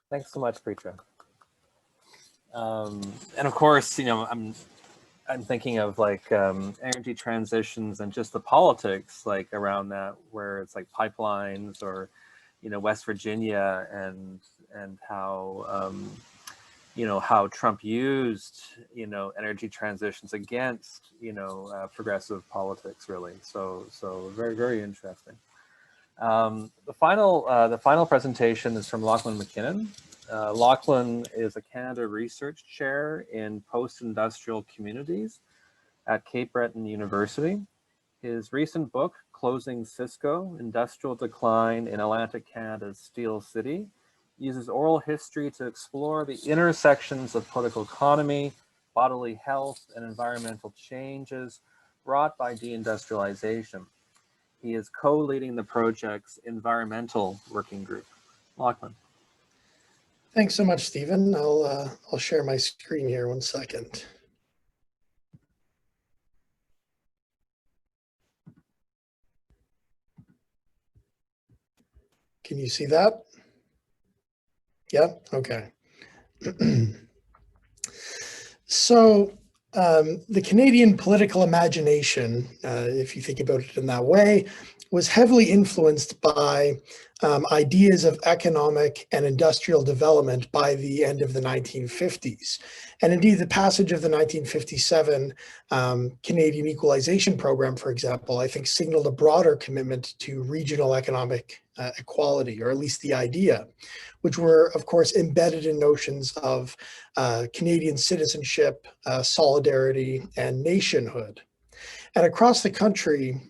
B: Thanks so much, Preecha. And of course, I'm thinking of like energy transitions and just the politics like around that, where it's like pipelines or, West Virginia and how, how Trump used, energy transitions against, progressive politics, really. So very, very interesting. The final presentation is from Lachlan McKinnon. Lachlan is a Canada Research Chair in Post-Industrial Communities at Cape Breton University. His recent book, Closing Cisco, Industrial Decline in Atlantic Canada's Steel City, uses oral history to explore the intersections of political economy, bodily health, and environmental changes brought by deindustrialization. He is co-leading the project's environmental working group. Lachlan.
F: Thanks so much, Stephen. I'll share my screen here 1 second. Can you see that? Yeah, okay. So the Canadian political imagination, if you think about it in that way, was heavily influenced by ideas of economic and industrial development by the end of the 1950s. And indeed, the passage of the 1957 Canadian Equalization Program, for example, I think signaled a broader commitment to regional economic equality, or at least the idea, which were, of course, embedded in notions of Canadian citizenship, solidarity, and nationhood. And across the country,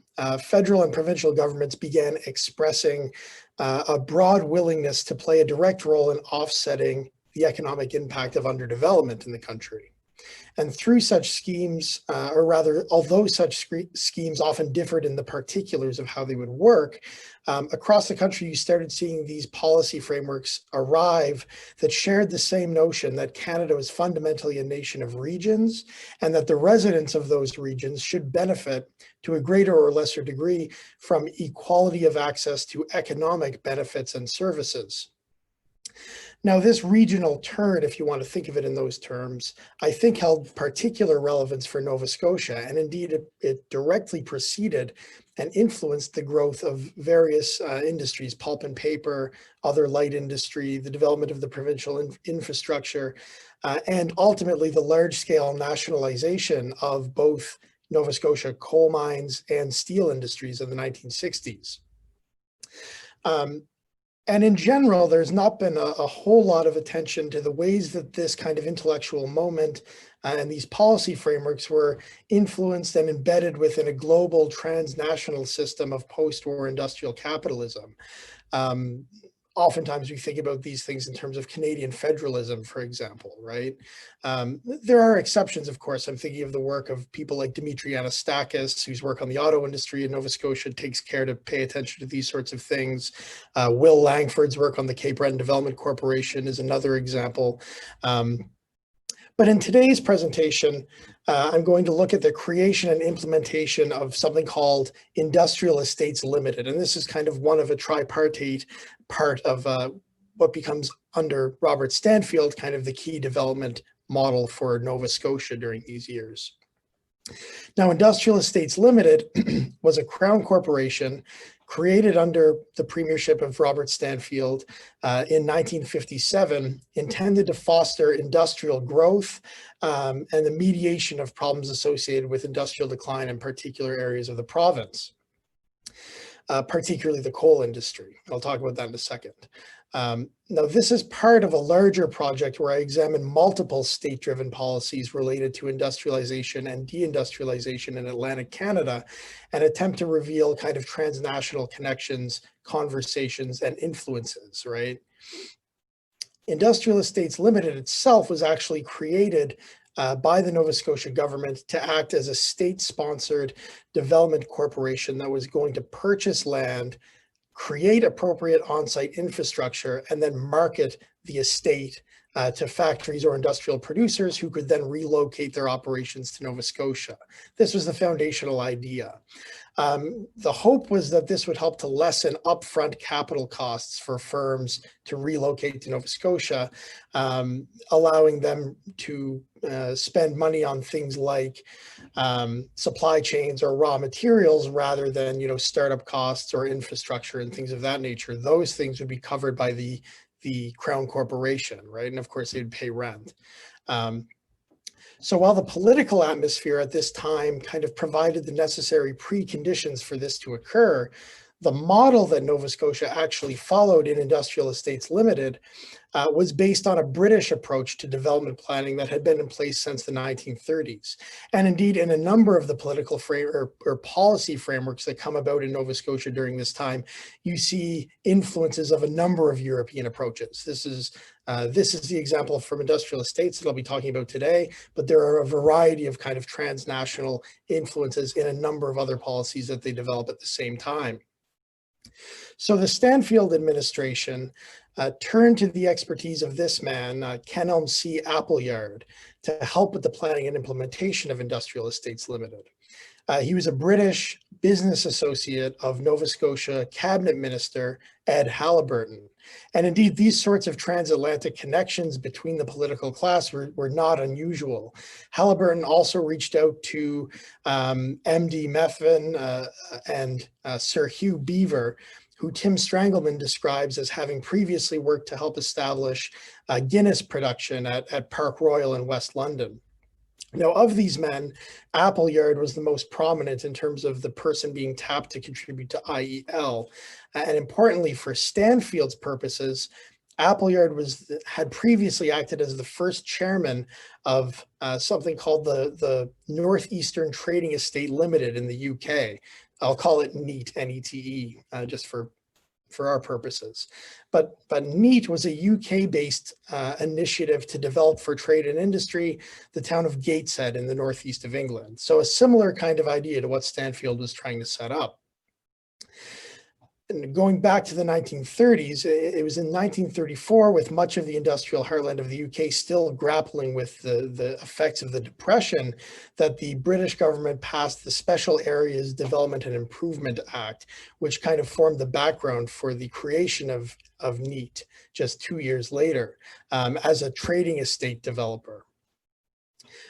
F: federal and provincial governments began expressing a broad willingness to play a direct role in offsetting the economic impact of underdevelopment in the country. And through such schemes, or rather, although such schemes often differed in the particulars of how they would work, across the country, you started seeing these policy frameworks arrive that shared the same notion that Canada was fundamentally a nation of regions, and that the residents of those regions should benefit to a greater or lesser degree from equality of access to economic benefits and services. Now, this regional turn, if you want to think of it in those terms, I think held particular relevance for Nova Scotia, and indeed it directly preceded and influenced the growth of various industries, pulp and paper, other light industry, the development of the provincial infrastructure, and ultimately the large-scale nationalization of both Nova Scotia coal mines and steel industries in the 1960s. And in general, there's not been a whole lot of attention to the ways that this kind of intellectual moment and these policy frameworks were influenced and embedded within a global transnational system of post-war industrial capitalism. Oftentimes we think about these things in terms of Canadian federalism, for example, right? There are exceptions, of course. I'm thinking of the work of people like Dimitri Anastakis, whose work on the auto industry in Nova Scotia takes care to pay attention to these sorts of things. Will Langford's work on the Cape Breton Development Corporation is another example. But in today's presentation, I'm going to look at the creation and implementation of something called Industrial Estates Limited. And this is kind of one of a tripartite part of what becomes under Robert Stanfield kind of the key development model for Nova Scotia during these years. Now, Industrial Estates Limited was a Crown corporation created under the premiership of Robert Stanfield in 1957, intended to foster industrial growth and the mediation of problems associated with industrial decline in particular areas of the province, particularly the coal industry. I'll talk about that in a second. Now, this is part of a larger project where I examine multiple state-driven policies related to industrialization and deindustrialization in Atlantic Canada and attempt to reveal kind of transnational connections, conversations, and influences, right? Industrial Estates Limited itself was actually created by the Nova Scotia government to act as a state-sponsored development corporation that was going to purchase land, create appropriate on-site infrastructure, and then market the estate to factories or industrial producers who could then relocate their operations to Nova Scotia. This was the foundational idea. The hope was that this would help to lessen upfront capital costs for firms to relocate to Nova Scotia, allowing them to spend money on things like supply chains or raw materials rather than, startup costs or infrastructure and things of that nature. Those things would be covered by the Crown Corporation, right? And of course, they'd pay rent. So while the political atmosphere at this time kind of provided the necessary preconditions for this to occur, the model that Nova Scotia actually followed in Industrial Estates Limited was based on a British approach to development planning that had been in place since the 1930s. And indeed, in a number of the political or policy frameworks that come about in Nova Scotia during this time, you see influences of a number of European approaches. This is the example from Industrial Estates that I'll be talking about today, but there are a variety of kind of transnational influences in a number of other policies that they develop at the same time. So the Stanfield administration turned to the expertise of this man, Kenelm C. Appleyard, to help with the planning and implementation of Industrial Estates Limited. He was a British business associate of Nova Scotia Cabinet Minister Ed Halliburton. And indeed, these sorts of transatlantic connections between the political class were not unusual. Halliburton also reached out to MD Methven and Sir Hugh Beaver, who Tim Strangleman describes as having previously worked to help establish Guinness production at Park Royal in West London. Now, of these men, Appleyard was the most prominent in terms of the person being tapped to contribute to IEL. And importantly, for Stanfield's purposes, Appleyard had previously acted as the first chairman of something called the Northeastern Trading Estate Limited in the UK. I'll call it NEAT, N-E-T-E, just for our purposes. But NEAT was a UK-based initiative to develop for trade and industry the town of Gateshead in the northeast of England. So a similar kind of idea to what Stanfield was trying to set up. And going back to the 1930s, it was in 1934, with much of the industrial heartland of the UK still grappling with the effects of the Depression, that the British government passed the Special Areas Development and Improvement Act, which kind of formed the background for the creation of NEAT just 2 years later as a trading estate developer.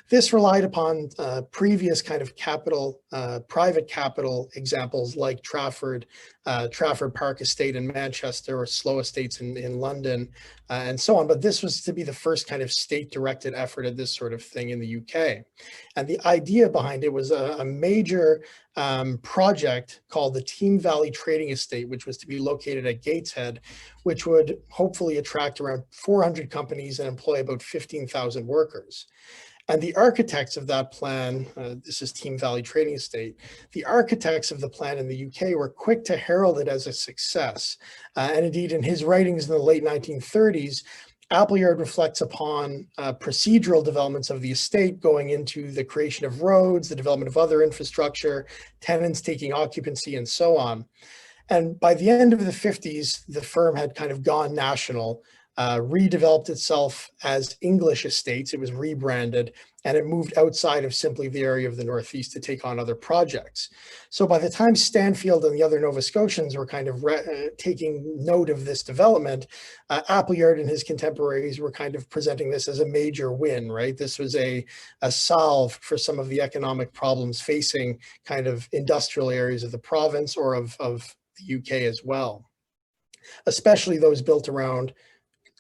F: This relied upon previous kind of capital, private capital examples like Trafford Park Estate in Manchester, or Slough Estates in London, and so on. But this was to be the first kind of state-directed effort at this sort of thing in the UK. And the idea behind it was a major project called the Team Valley Trading Estate, which was to be located at Gateshead, which would hopefully attract around 400 companies and employ about 15,000 workers. And the architects of that plan, this is Team Valley Trading Estate, the architects of the plan in the UK were quick to herald it as a success. And indeed, in his writings in the late 1930s, Appleyard reflects upon procedural developments of the estate going into the creation of roads, the development of other infrastructure, tenants taking occupancy, and so on. And by the end of the 50s, the firm had kind of gone national, redeveloped itself as English Estates. It was rebranded, and it moved outside of simply the area of the Northeast to take on other projects. So by the time Stanfield and the other Nova Scotians were kind of taking note of this development, Appleyard and his contemporaries were kind of presenting this as a major win, right? This was a solve for some of the economic problems facing kind of industrial areas of the province or of the UK as well, especially those built around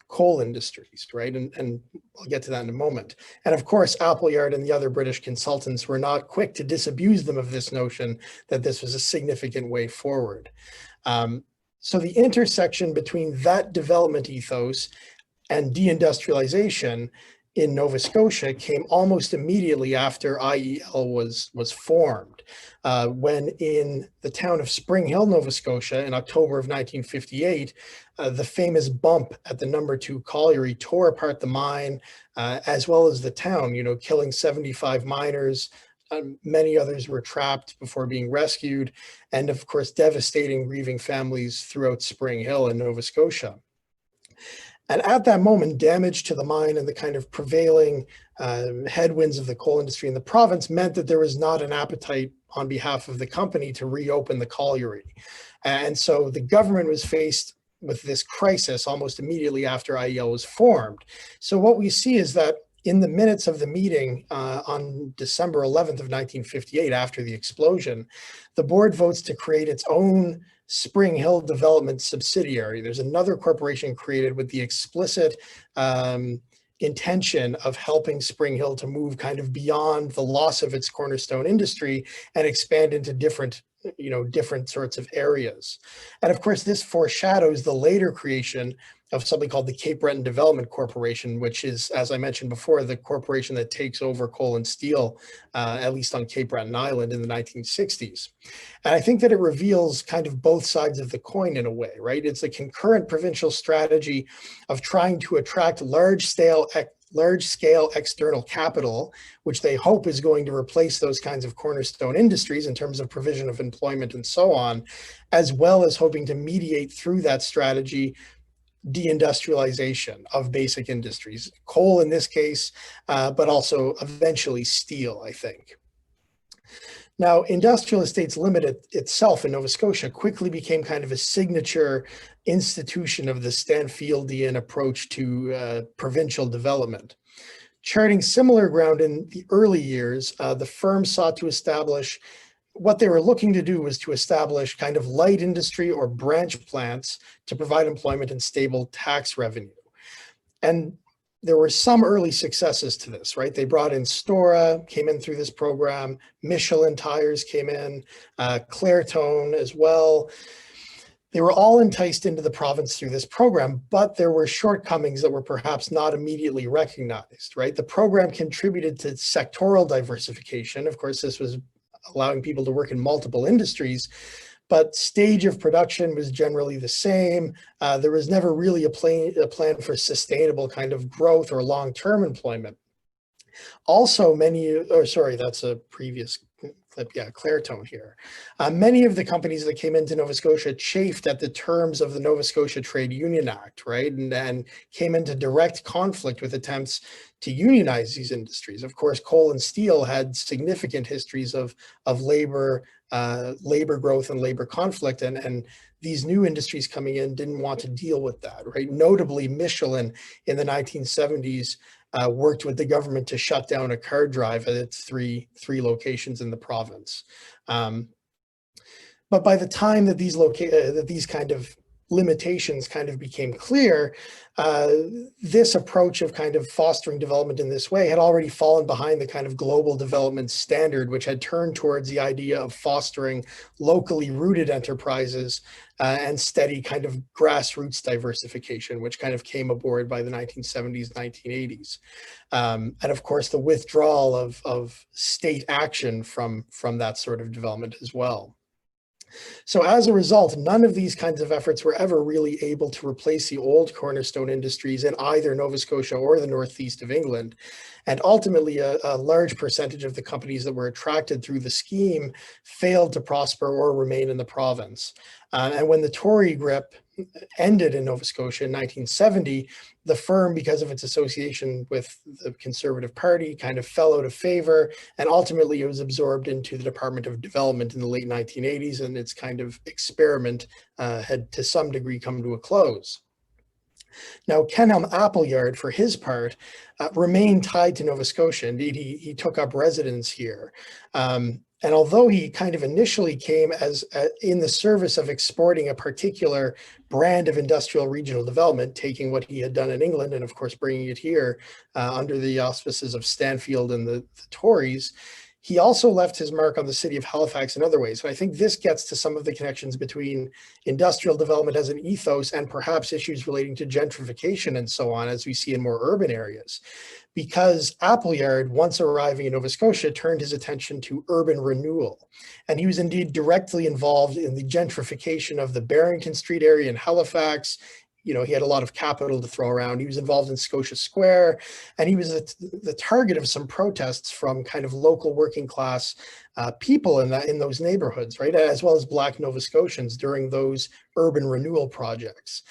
F: coal industries, right? And I'll get to that in a moment. And of course, Appleyard and the other British consultants were not quick to disabuse them of this notion that this was a significant way forward. So the intersection between that development ethos and deindustrialization in Nova Scotia came almost immediately after IEL was formed, when in the town of Spring Hill, Nova Scotia, in October of 1958, the famous bump at the No. 2 colliery tore apart the mine, as well as the town, killing 75 miners. Many others were trapped before being rescued, and of course, devastating grieving families throughout Spring Hill in Nova Scotia. And at that moment, damage to the mine and the kind of prevailing headwinds of the coal industry in the province meant that there was not an appetite on behalf of the company to reopen the colliery. And so the government was faced with this crisis almost immediately after IEL was formed. So what we see is that in the minutes of the meeting on December 11th of 1958, after the explosion, the board votes to create its own Spring Hill Development subsidiary. There's another corporation created with the explicit intention of helping Spring Hill to move kind of beyond the loss of its cornerstone industry and expand into different sorts of areas. And of course, this foreshadows the later creation of something called the Cape Breton Development Corporation, which is, as I mentioned before, the corporation that takes over coal and steel, at least on Cape Breton Island in the 1960s. And I think that it reveals kind of both sides of the coin in a way, right? It's a concurrent provincial strategy of trying to attract large-scale external capital, which they hope is going to replace those kinds of cornerstone industries in terms of provision of employment and so on, as well as hoping to mediate through that strategy deindustrialization of basic industries, coal in this case, but also eventually steel, I think. Now, Industrial Estates Limited itself in Nova Scotia quickly became kind of a signature institution of the Stanfieldian approach to provincial development. Charting similar ground in the early years, the firm sought to establish, what they were looking to do was to establish kind of light industry or branch plants to provide employment and stable tax revenue. And there were some early successes to this, right? They brought in Stora, came in through this program, Michelin tires came in, Clairtone as well. They were all enticed into the province through this program, but there were shortcomings that were perhaps not immediately recognized, right? The program contributed to sectoral diversification. Of course, this was allowing people to work in multiple industries, but stage of production was generally the same. There was never really a plan for sustainable kind of growth or long-term employment. Also, that's a previous clip, yeah, Clairtone here. Many of the companies that came into Nova Scotia chafed at the terms of the Nova Scotia Trade Union Act, right? And came into direct conflict with attempts to unionize these industries. Of course, coal and steel had significant histories of labor labor growth and labor conflict, and these new industries coming in didn't want to deal with that, right? Notably, Michelin in the 1970s worked with the government to shut down a car drive at its three locations in the province. But by the time that these kind of limitations kind of became clear, this approach of kind of fostering development in this way had already fallen behind the kind of global development standard, which had turned towards the idea of fostering locally rooted enterprises and steady kind of grassroots diversification, which kind of came aboard by the 1970s, 1980s. And of course, the withdrawal of state action from that sort of development as well. So as a result, none of these kinds of efforts were ever really able to replace the old cornerstone industries in either Nova Scotia or the northeast of England. And ultimately, a large percentage of the companies that were attracted through the scheme failed to prosper or remain in the province. And when the Tory grip ended in Nova Scotia in 1970, the firm, because of its association with the Conservative Party, kind of fell out of favor, and ultimately it was absorbed into the Department of Development in the late 1980s, and its kind of experiment had to some degree come to a close. Now, Kenelm Appleyard, for his part, remained tied to Nova Scotia. Indeed, he took up residence here. And although he kind of initially came as in the service of exporting a particular brand of industrial regional development, taking what he had done in England and of course bringing it here under the auspices of Stanfield and the Tories, he also left his mark on the city of Halifax in other ways. So I think this gets to some of the connections between industrial development as an ethos and perhaps issues relating to gentrification and so on, as we see in more urban areas. Because Appleyard, once arriving in Nova Scotia, turned his attention to urban renewal. And he was indeed directly involved in the gentrification of the Barrington Street area in Halifax. You know, he had a lot of capital to throw around. He was involved in Scotia Square, and he was the target of some protests from kind of local working class people in those neighborhoods, right? As well as Black Nova Scotians during those urban renewal projects.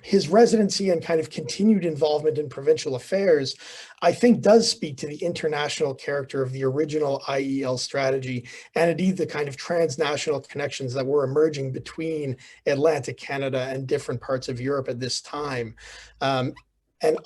F: His residency and kind of continued involvement in provincial affairs, I think, does speak to the international character of the original IEL strategy, and indeed the kind of transnational connections that were emerging between Atlantic Canada and different parts of Europe at this time. And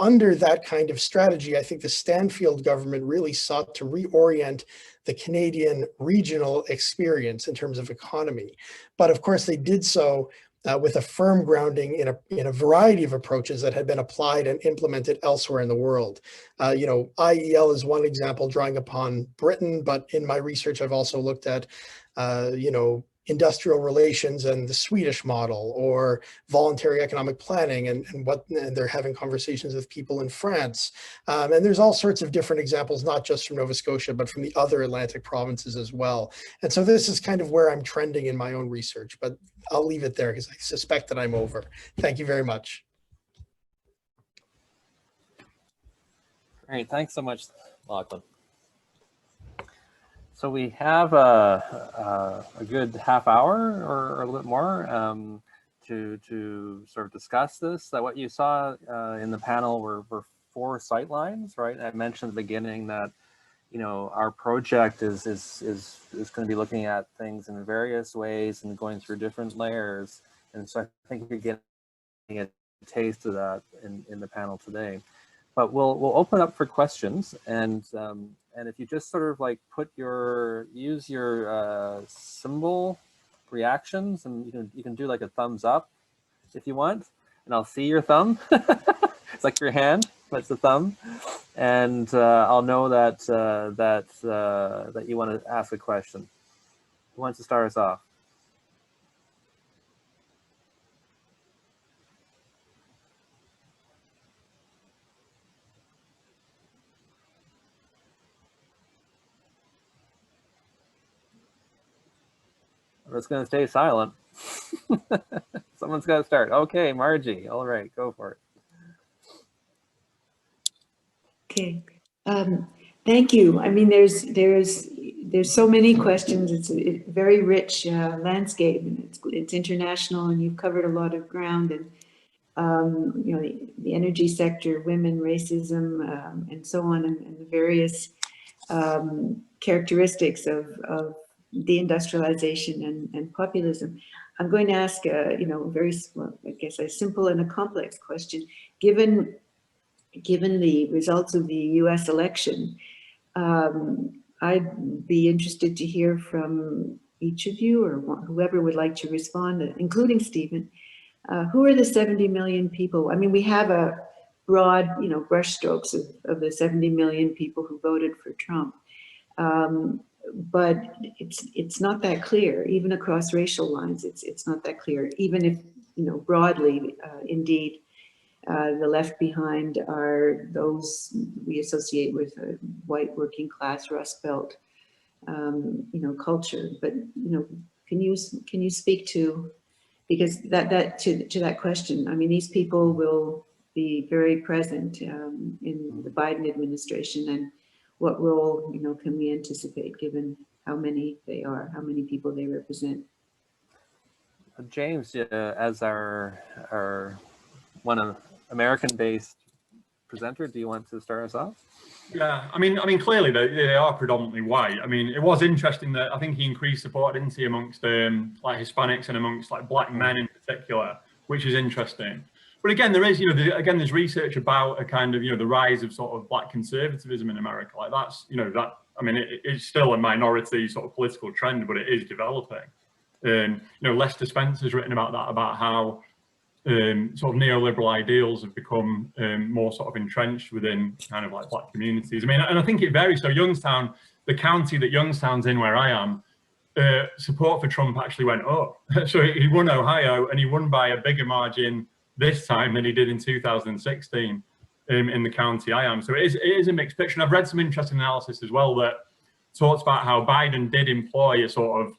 F: under that kind of strategy, I think the Stanfield government really sought to reorient the Canadian regional experience in terms of economy. But of course, they did so with a firm grounding in a variety of approaches that had been applied and implemented elsewhere in the world. You know, IEL is one example drawing upon Britain, but in my research, I've also looked at, you know, industrial relations and the Swedish model, or voluntary economic planning, and they're having conversations with people in France. And there's all sorts of different examples, not just from Nova Scotia, but from the other Atlantic provinces as well. And so this is kind of where I'm trending in my own research, but I'll leave it there because I suspect that I'm over. Thank you very much.
B: Great, thanks so much, Lachlan. So we have a good half hour or a little bit more to sort of discuss this. What you saw in the panel were 4 sight lines, right? I mentioned at the beginning that, you know, our project is going to be looking at things in various ways and going through different layers. And so I think you're getting a taste of that in the panel today. But we'll open up for questions, and if you just sort of like use your symbol reactions, and you can do like a thumbs up if you want, and I'll see your thumb. It's like your hand, but it's a thumb, and I'll know that that you want to ask a question. Who wants to start us off? I'm just going to stay silent. Someone's got to start. Okay, Margie. All right, go for it.
A: Okay. Thank you. I mean, there's so many questions. It's a very rich landscape, and it's international, and you've covered a lot of ground. And you know, the energy sector, women, racism, and so on, and the various characteristics of deindustrialization and populism. I'm going to ask a, very, well, I guess a simple and a complex question. Given the results of the US election, I'd be interested to hear from each of you or whoever would like to respond, including Stephen. Who are the 70 million people? I mean, we have a broad, brushstrokes of the 70 million people who voted for Trump. But it's not that clear, even across racial lines. It's not that clear, even if, broadly, indeed, the left behind are those we associate with a white working class Rust Belt, culture. But can you speak to, because to that question? I mean, these people will be very present in the Biden administration, and what role can we anticipate given how many they are, how many people they represent?
B: James, as our one of American-based presenter, do you want to start us off?
D: Yeah, I mean, clearly they are predominantly white. I mean, it was interesting that I think he increased support, didn't he, amongst like Hispanics and amongst like black men in particular, which is interesting. But again, there is, there's research about a kind of, the rise of sort of black conservatism in America. Like that's, I mean, it's still a minority sort of political trend, but it is developing. Lester Spencer's written about that, about how sort of neoliberal ideals have become more sort of entrenched within kind of like black communities. I mean, and I think it varies. So Youngstown, the county that Youngstown's in, where I am, support for Trump actually went up. So he won Ohio, and he won by a bigger margin this time than he did in 2016 in the county I am. So it is a mixed picture. And I've read some interesting analysis as well that talks about how Biden did employ a sort of,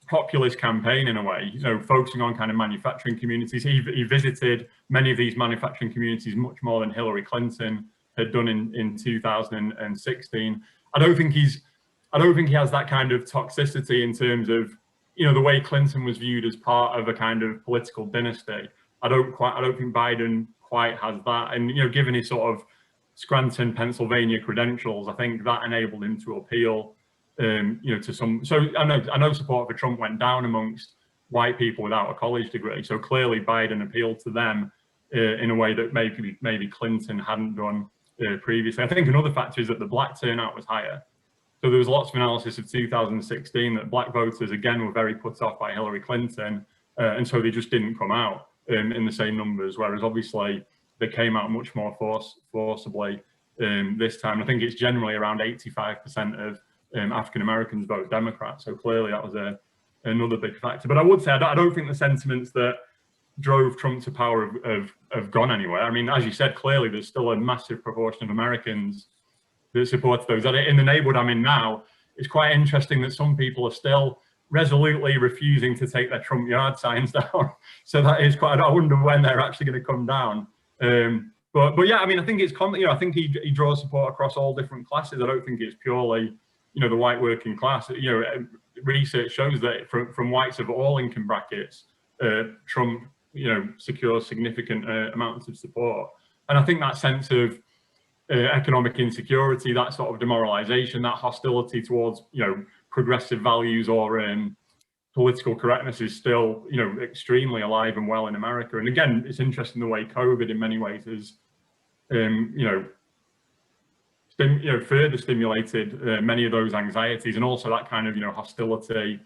D: populist campaign in a way, focusing on kind of manufacturing communities. He visited many of these manufacturing communities much more than Hillary Clinton had done in 2016. I don't think he has that kind of toxicity in terms of, the way Clinton was viewed as part of a kind of political dynasty. I don't think Biden quite has that. And, given his sort of Scranton, Pennsylvania credentials, I think that enabled him to appeal, to some. So I know support for Trump went down amongst white people without a college degree. So clearly Biden appealed to them in a way that maybe Clinton hadn't done previously. I think another factor is that the black turnout was higher. So there was lots of analysis of 2016 that black voters, again, were very put off by Hillary Clinton. And so they just didn't come out in the same numbers, whereas obviously they came out much more forcibly this time. I think it's generally around 85% of African-Americans vote Democrat. So clearly that was another big factor. But I would say I don't think the sentiments that drove Trump to power have gone anywhere. I mean, as you said, clearly there's still a massive proportion of Americans that support those. In the neighborhood I'm in now, it's quite interesting that some people are still resolutely refusing to take their Trump yard signs down. So that is quite, I wonder when they're actually going to come down. But yeah, I mean, I think it's common, I think he draws support across all different classes. I don't think it's purely, the white working class. Research shows that from whites of all income brackets, Trump, secures significant amounts of support. And I think that sense of economic insecurity, that sort of demoralization, that hostility towards, progressive values or political correctness is still, extremely alive and well in America. And again, it's interesting the way COVID in many ways has, further stimulated many of those anxieties, and also that kind of, hostility,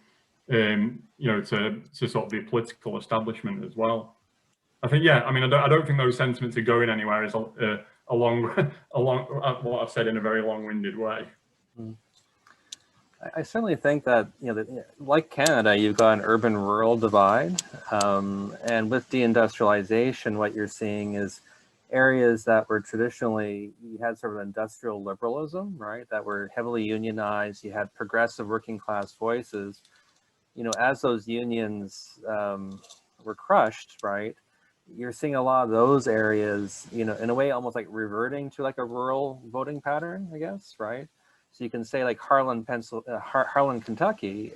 D: to sort of the political establishment as well. I think, yeah, I mean, I don't think those sentiments are going anywhere. Is along what I've said in a very long-winded way.
B: I certainly think that, like Canada, you've got an urban-rural divide, and with deindustrialization, what you're seeing is areas that were traditionally, you had sort of industrial liberalism, right, that were heavily unionized. You had progressive working class voices. As those unions were crushed, right, you're seeing a lot of those areas, in a way, almost like reverting to like a rural voting pattern, I guess, right? So you can say like Harlan, Kentucky,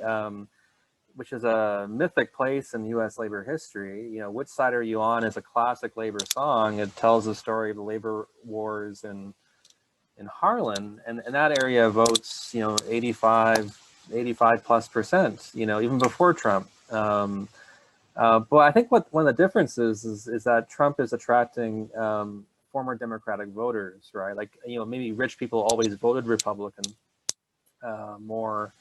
B: which is a mythic place in U.S. labor history. Which Side Are You On is a classic labor song. It tells the story of the labor wars in Harlan, and that area votes, 85 85+%, you know, even before Trump. But I think one of the differences is that Trump is attracting former Democratic voters, right? Like, you know, maybe rich people always voted Republican more.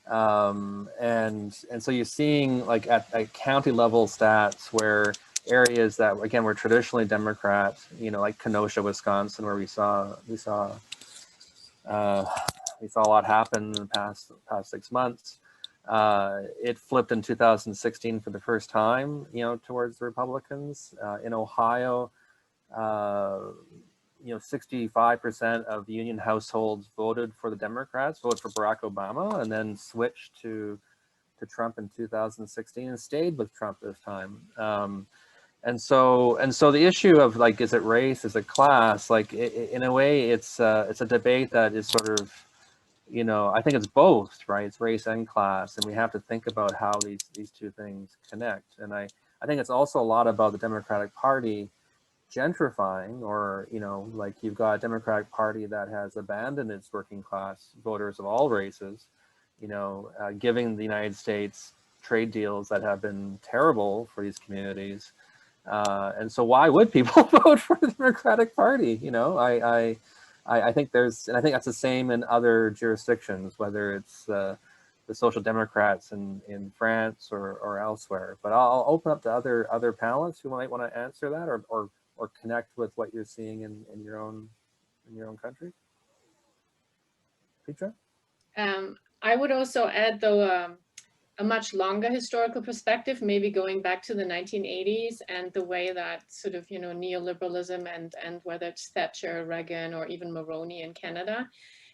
B: And so you're seeing like at county level stats where areas that, again, were traditionally Democrat, you know, like Kenosha, Wisconsin, where we saw a lot happen in the past 6 months. It flipped in 2016 for the first time, you know, towards the Republicans. In Ohio, you know, 65% of union households voted for the Democrats, voted for Barack Obama, and then switched to Trump in 2016 and stayed with Trump this time. And so the issue of like, is it race, is it class? Like, in a way, it's a debate that is sort of, you know, I think it's both, right? It's race and class, and we have to think about how these two things connect. And I think it's also a lot about the Democratic Party gentrifying, or, you know, like you've got a Democratic Party that has abandoned its working class voters of all races, you know, giving the United States trade deals that have been terrible for these communities. And so why would people vote for the Democratic Party? You know, I think and I think that's the same in other jurisdictions, whether it's the Social Democrats in France or elsewhere. But I'll open up to other panelists who might want to answer that or connect with what you're seeing in your own country. Petra?
E: I would also add, though, a much longer historical perspective, maybe going back to the 1980s and the way that sort of, you know, neoliberalism and whether it's Thatcher, Reagan, or even Mulroney in Canada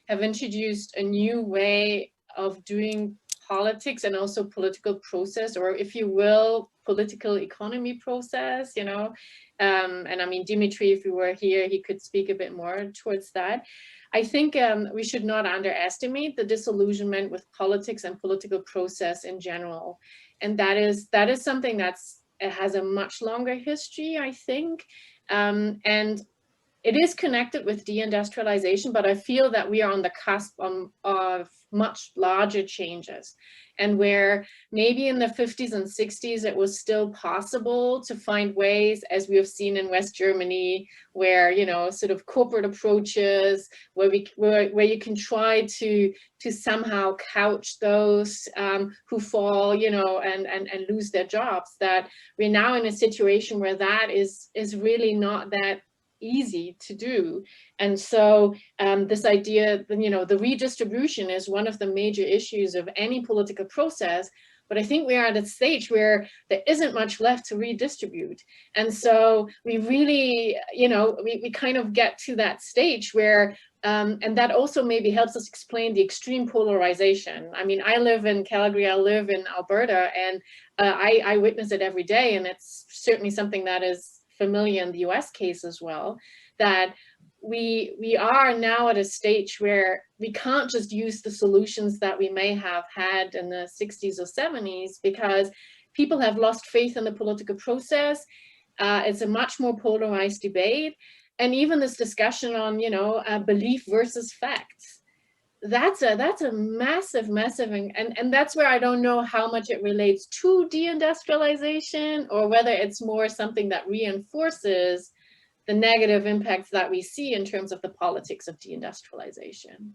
E: have introduced a new way of doing politics and also political process, or if you will, political economy process, you know. And I mean, Dimitri, if he were here, he could speak a bit more towards that. I think we should not underestimate the disillusionment with politics and political process in general. And that is something it has a much longer history, I think. And it is connected with deindustrialization, but I feel that we are on the cusp of much larger changes, and where maybe in the 50s and 60s it was still possible to find ways, as we have seen in West Germany, where, you know, sort of corporate approaches, where you can try to somehow couch those who fall, you know, and lose their jobs. That we're now in a situation where that is really not that easy to do. And so this idea, you know, the redistribution is one of the major issues of any political process. But I think we are at a stage where there isn't much left to redistribute. And so we really, you know, we kind of get to that stage where, and that also maybe helps us explain the extreme polarization. I mean, I live in Calgary, I live in Alberta, and I witness it every day. And it's certainly something that is familiar in the US case as well, that we are now at a stage where we can't just use the solutions that we may have had in the 60s or 70s, because people have lost faith in the political process. It's a much more polarized debate. And even this discussion on, you know, belief versus facts, that's a massive, and that's where I don't know how much it relates to deindustrialization, or whether it's more something that reinforces the negative impacts that we see in terms of the politics of deindustrialization.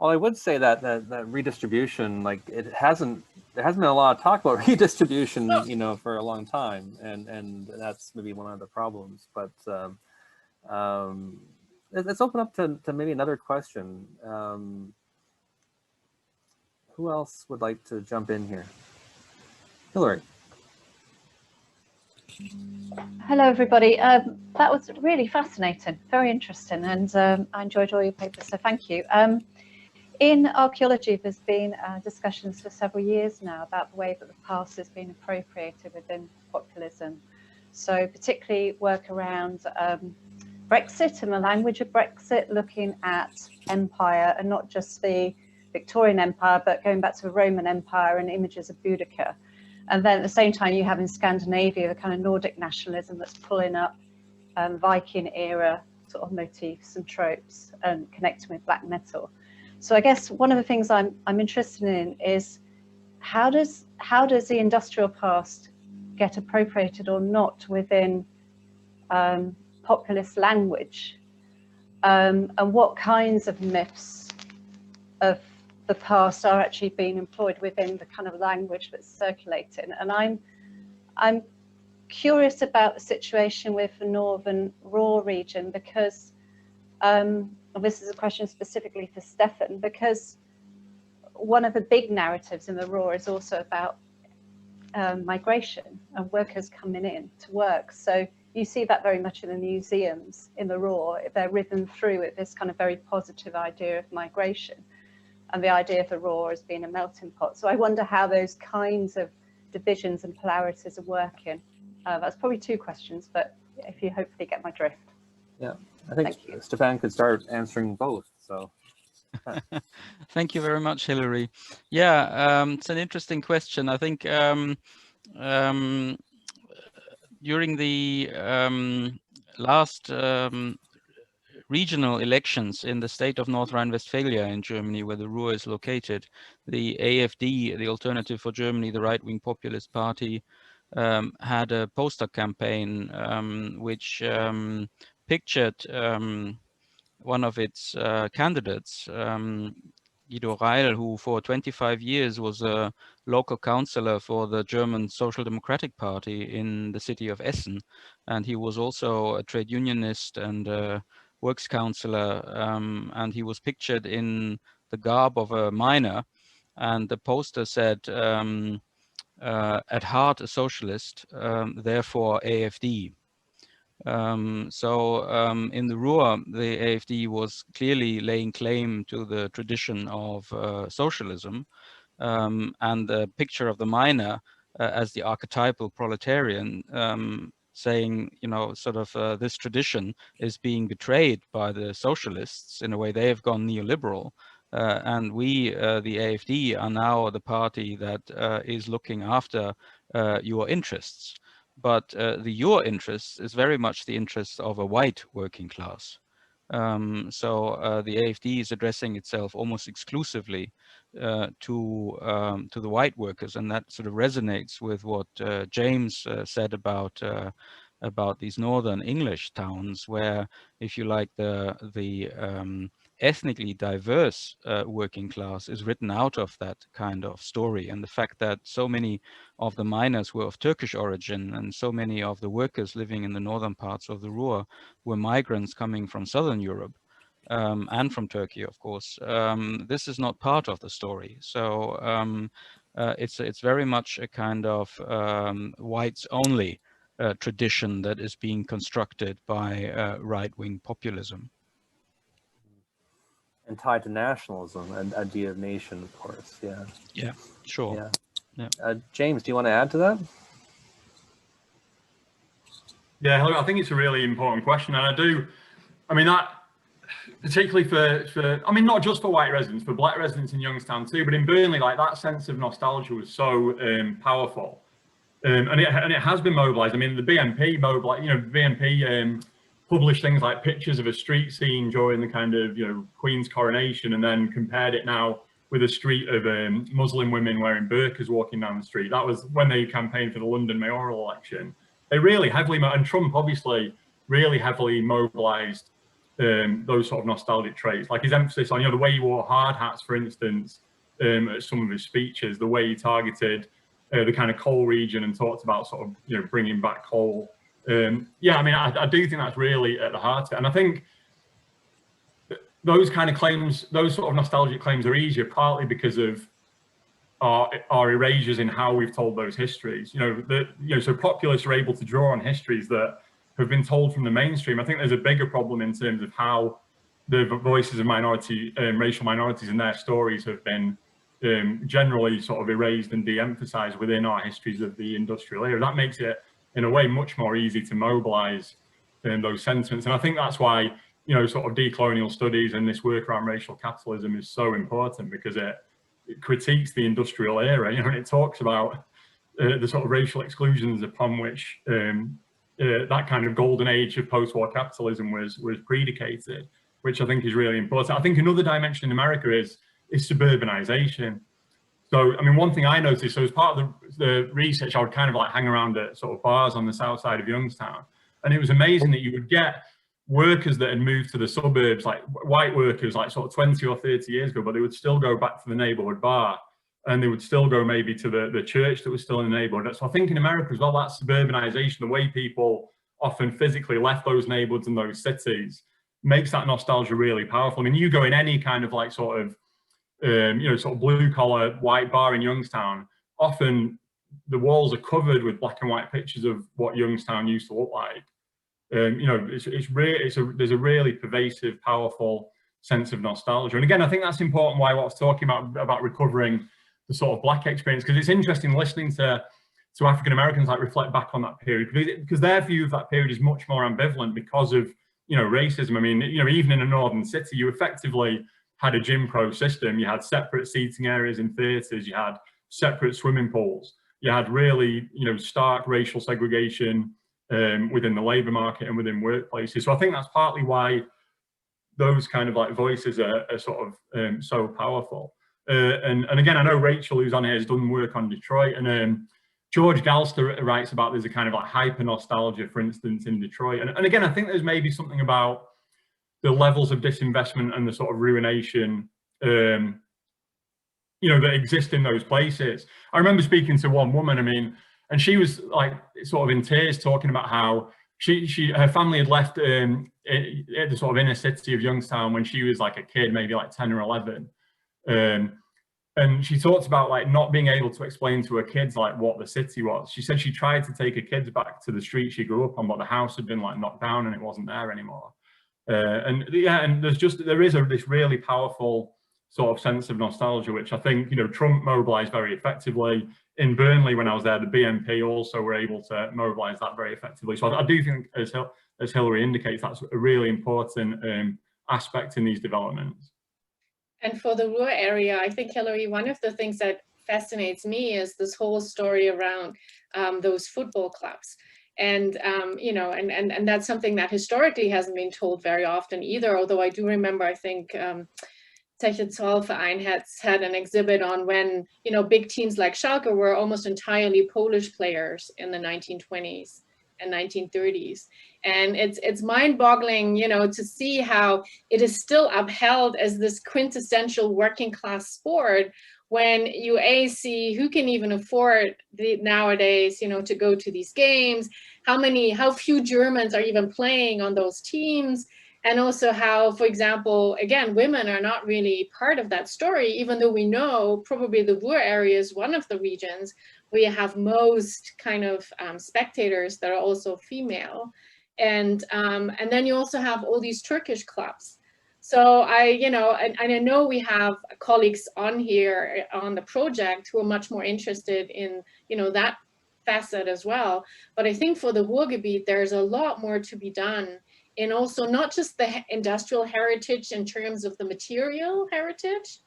B: Well, I would say that redistribution, like there hasn't been a lot of talk about redistribution, you know, for a long time, and that's maybe one of the problems. But let's open up to maybe another question. Who else would like to jump in here? Hillary.
G: Hello, everybody. That was really fascinating, very interesting, and I enjoyed all your papers, so thank you. In archaeology, there's been discussions for several years now about the way that the past has been appropriated within populism. So particularly work around Brexit and the language of Brexit, looking at empire, and not just the Victorian Empire, but going back to the Roman Empire and images of Boudica. And then at the same time, you have in Scandinavia the kind of Nordic nationalism that's pulling up Viking era sort of motifs and tropes and connecting with black metal. So I guess one of the things I'm interested in is how does the industrial past get appropriated or not within populist language, and what kinds of myths of the past are actually being employed within the kind of language that's circulating. And I'm curious about the situation with the northern Ruhr region, because this is a question specifically for Stefan, because one of the big narratives in the Ruhr is also about migration and workers coming in to work. So you see that very much in the museums in the Ruhr. They're ridden through with this kind of very positive idea of migration and the idea of the Ruhr as being a melting pot. So I wonder how those kinds of divisions and polarities are working. That's probably two questions, but if you hopefully get my drift.
B: Yeah, I think Stefan could start answering both. So.
C: Thank you very much, Hilary. Yeah, it's an interesting question. I think during the last regional elections in the state of North Rhine-Westphalia in Germany, where the Ruhr is located, the AfD, the Alternative for Germany, the right-wing populist party, had a poster campaign which pictured one of its candidates, Guido Reil, who for 25 years was a local councillor for the German Social Democratic Party in the city of Essen. And he was also a trade unionist and a works councillor, and he was pictured in the garb of a miner. And the poster said, at heart a socialist, therefore AfD. In the Ruhr, the AfD was clearly laying claim to the tradition of socialism, and the picture of the miner as the archetypal proletarian, saying, you know, sort of this tradition is being betrayed by the socialists. In a way, they have gone neoliberal. And we, the AfD, are now the party that is looking after your interests. But your interest is very much the interest of a white working class. So the AfD is addressing itself almost exclusively to the white workers, and that sort of resonates with what James said about these northern English towns, where, if you like, the ethnically diverse working class is written out of that kind of story. And the fact that so many of the miners were of Turkish origin and so many of the workers living in the northern parts of the Ruhr were migrants coming from Southern Europe and from Turkey, of course, this is not part of the story. So it's very much a kind of whites only tradition that is being constructed by right-wing populism.
B: And tied to nationalism and idea of nation, of course. Yeah.
C: Yeah, sure.
B: Yeah. James, do you want to add to that?
D: Yeah, I think it's a really important question, and I mean that particularly for I mean, not just for white residents, for black residents in Youngstown too, but in Burnley, like, that sense of nostalgia was so powerful, and it has been mobilised. I mean, the BNP mobilised, you know, BNP published things like pictures of a street scene during the kind of, you know, Queen's coronation, and then compared it now with a street of Muslim women wearing burqas walking down the street. That was when they campaigned for the London mayoral election. They really heavily, and Trump obviously really heavily mobilised those sort of nostalgic traits, like his emphasis on, you know, the way he wore hard hats, for instance, at some of his speeches, the way he targeted the kind of coal region and talked about sort of, you know, bringing back coal. Yeah, I mean, I do think that's really at the heart of it. And I think those kind of claims, those sort of nostalgic claims, are easier partly because of our erasures in how we've told those histories. You know, so populists are able to draw on histories that have been told from the mainstream. I think there's a bigger problem in terms of how the voices of racial minorities and their stories have been generally sort of erased and de-emphasized within our histories of the industrial era. That makes it, in a way, much more easy to mobilize those sentiments. And I think that's why, you know, sort of decolonial studies and this work around racial capitalism is so important, because it critiques the industrial era. You know, it talks about the sort of racial exclusions upon which that kind of golden age of post-war capitalism was predicated, which I think is really important. I think another dimension in America is suburbanization. So, I mean, one thing I noticed, so as part of the research, I would kind of like hang around at sort of bars on the south side of Youngstown. And it was amazing that you would get workers that had moved to the suburbs, like white workers, like sort of 20 or 30 years ago, but they would still go back to the neighborhood bar, and they would still go maybe to the church that was still in the neighborhood. So I think in America as well, that suburbanization, the way people often physically left those neighborhoods and those cities, makes that nostalgia really powerful. I mean, you go in any kind of like sort of, you know, sort of blue collar white bar in Youngstown, often the walls are covered with black and white pictures of what Youngstown used to look like. You know, there's a really pervasive, powerful sense of nostalgia. And again, I think that's important why I was talking about recovering the sort of Black experience, because it's interesting listening to African Americans like reflect back on that period, because their view of that period is much more ambivalent because of, you know, racism. I mean, you know, even in a northern city, you effectively had a Jim Crow system. You had separate seating areas in theaters, you had separate swimming pools, you had really, you know, stark racial segregation within the labor market and within workplaces. So I think that's partly why those kind of like voices are sort of so powerful. And again, I know Rachel, who's on here, has done work on Detroit, and George Galster writes about there's a kind of like hyper nostalgia, for instance, in Detroit. And again, I think there's maybe something about the levels of disinvestment and the sort of ruination, you know, that exist in those places. I remember speaking to one woman, I mean, and she was like sort of in tears talking about how her family had left the sort of inner city of Youngstown when she was like a kid, maybe like 10 or 11. And she talked about like not being able to explain to her kids like what the city was. She said she tried to take her kids back to the street she grew up on, but the house had been like knocked down and it wasn't there anymore. And yeah, and there is this really powerful sort of sense of nostalgia, which I think, you know, Trump mobilized very effectively. In Burnley, when I was there, the BNP also were able to mobilize that very effectively. So I do think, as Hillary indicates, that's a really important aspect in these developments.
E: And for the Ruhr area, I think, Hillary, one of the things that fascinates me is this whole story around those football clubs. And, you know, and that's something that historically hasn't been told very often either, although I do remember, I think, Zeche Zollverein had an exhibit on when, you know, big teams like Schalke were almost entirely Polish players in the 1920s and 1930s. And it's mind-boggling, you know, to see how it is still upheld as this quintessential working class sport when you see who can even afford nowadays, you know, to go to these games, how few Germans are even playing on those teams. And also how, for example, again, women are not really part of that story, even though we know probably the Ruhr area is one of the regions where you have most kind of spectators that are also female. And then you also have all these Turkish clubs. So I know we have colleagues on here on the project who are much more interested in, you know, that facet as well. But I think for the Ruhrgebiet, there's a lot more to be done. And also not just the industrial heritage in terms of the material heritage,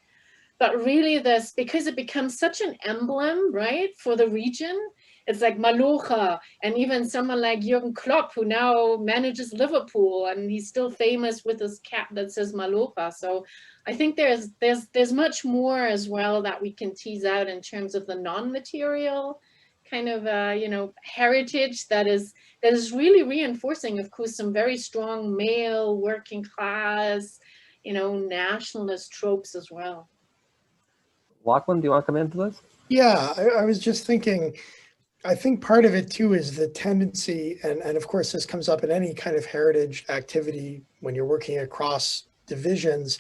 E: but really this, because it becomes such an emblem, right, for the region. It's like Malocha, and even someone like Jürgen Klopp, who now manages Liverpool, and he's still famous with his cap that says Malocha. So I think there's much more as well that we can tease out in terms of the non-material kind of you know, heritage that is really reinforcing, of course, some very strong male working class, you know, nationalist tropes as well.
B: Lachlan, do you want to come into this?
F: Yeah, I was just thinking, I think part of it too is the tendency, and of course this comes up in any kind of heritage activity when you're working across divisions,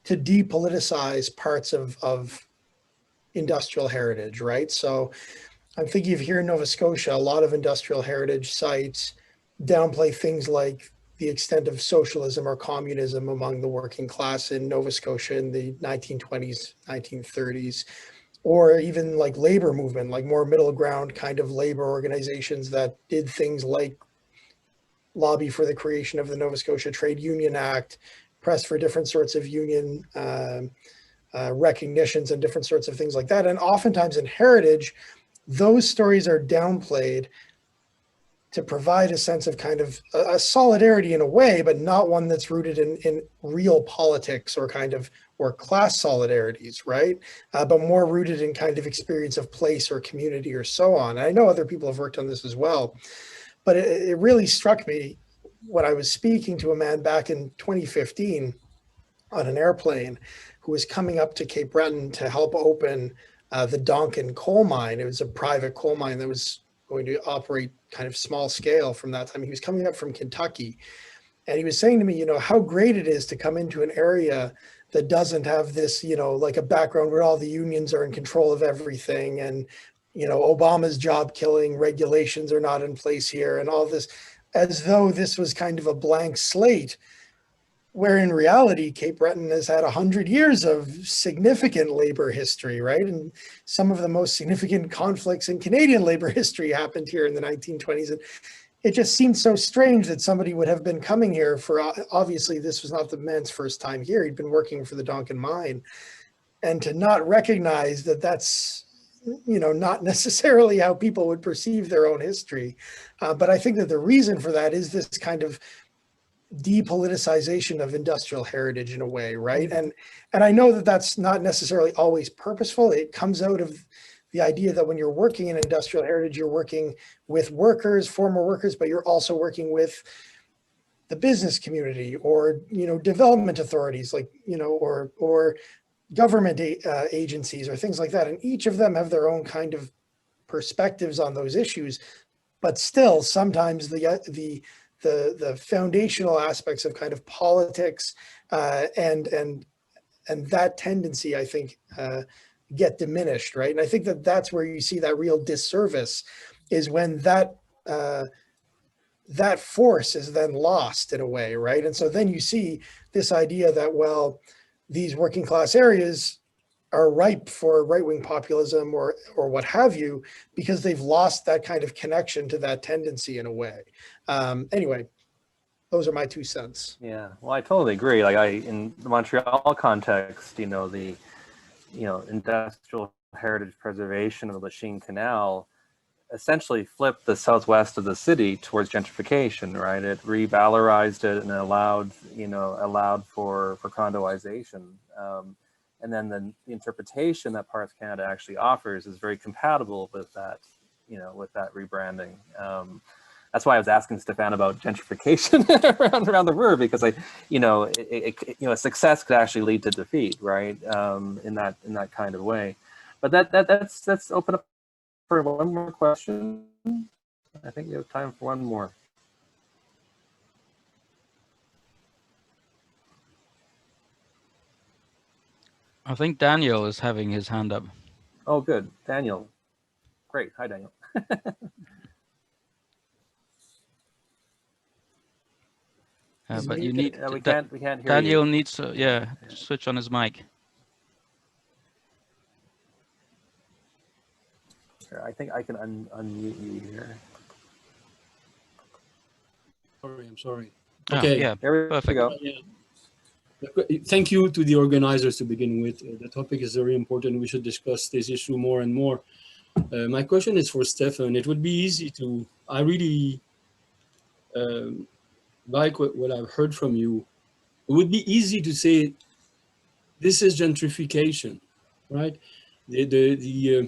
F: to depoliticize parts of industrial heritage, right? So I'm thinking of here in Nova Scotia, a lot of industrial heritage sites downplay things like the extent of socialism or communism among the working class in Nova Scotia in the 1920s, 1930s, or even like labor movement, like more middle ground kind of labor organizations that did things like lobby for the creation of the Nova Scotia Trade Union Act, press for different sorts of union recognitions and different sorts of things like that. And oftentimes in heritage, those stories are downplayed to provide a sense of kind of a solidarity in a way, but not one that's rooted in real politics or kind of, or class solidarities, right? But more rooted in kind of experience of place or community or so on. And I know other people have worked on this as well, but it really struck me when I was speaking to a man back in 2015 on an airplane who was coming up to Cape Breton to help open the Donkin coal mine. It was a private coal mine that was going to operate kind of small scale from that time. He was coming up from Kentucky, and he was saying to me, you know, how great it is to come into an area that doesn't have this, you know, like a background where all the unions are in control of everything, and, you know, Obama's job killing regulations are not in place here, and all this, as though this was kind of a blank slate, where in reality, Cape Breton has had 100 years of significant labor history, right? And some of the most significant conflicts in Canadian labor history happened here in the 1920s. And it just seemed so strange that somebody would have been coming here for, obviously this was not the man's first time here. He'd been working for the Donkin mine. And to not recognize that that's, you know, not necessarily how people would perceive their own history. But I think that the reason for that is this kind of depoliticization of industrial heritage in a way, right? And I know that that's not necessarily always purposeful. It comes out of the idea that when you're working in industrial heritage, you're working with workers, former workers, but you're also working with the business community, or, you know, development authorities, like, you know, or government agencies or things like that. And each of them have their own kind of perspectives on those issues, but still sometimes the foundational aspects of kind of politics and that tendency, I think, get diminished, right? And I think that that's where you see that real disservice, is when that that force is then lost in a way, right? And so then you see this idea that, well, these working class areas are ripe for right-wing populism or what have you, because they've lost that kind of connection to that tendency in a way. Anyway, those are my 2 cents.
B: Yeah, well, I totally agree. Like in the Montreal context, you know, the, you know, industrial heritage preservation of the Lachine Canal essentially flipped the southwest of the city towards gentrification, right? It revalorized it and allowed, you know, for condoization. And then the interpretation that Parts Canada actually offers is very compatible with that, you know, with that rebranding. That's why I was asking Stefan about gentrification around the Ruhr, because you know, success could actually lead to defeat, right? In that kind of way. But let's open up for one more question. I think we have time for one more.
C: I think Daniel is having his hand up.
B: Oh, good, Daniel. Great, hi Daniel.
C: But you need
B: we can't hear
C: Daniel
B: you.
C: needs to switch on his mic.
B: I think I can unmute you here.
H: I'm sorry.
C: Okay. Yeah,
B: there we go.
H: Thank you to the organizers to begin with. The topic is very important. We should discuss this issue more and more. My question is for Stefan. It would be easy to, I really like what I've heard from you. It would be easy to say, this is gentrification, right? The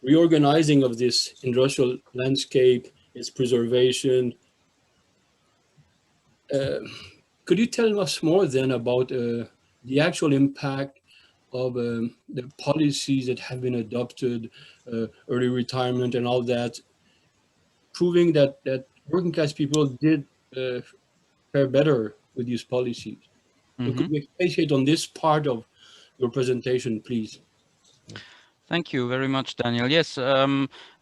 H: reorganizing of this industrial landscape, its preservation. Could you tell us more then about the actual impact of the policies that have been adopted, early retirement and all that, proving that working class people did fare better with these policies? Mm-hmm. So could you expatiate on this part of your presentation, please?
C: Thank you very much, Daniel. Yes, I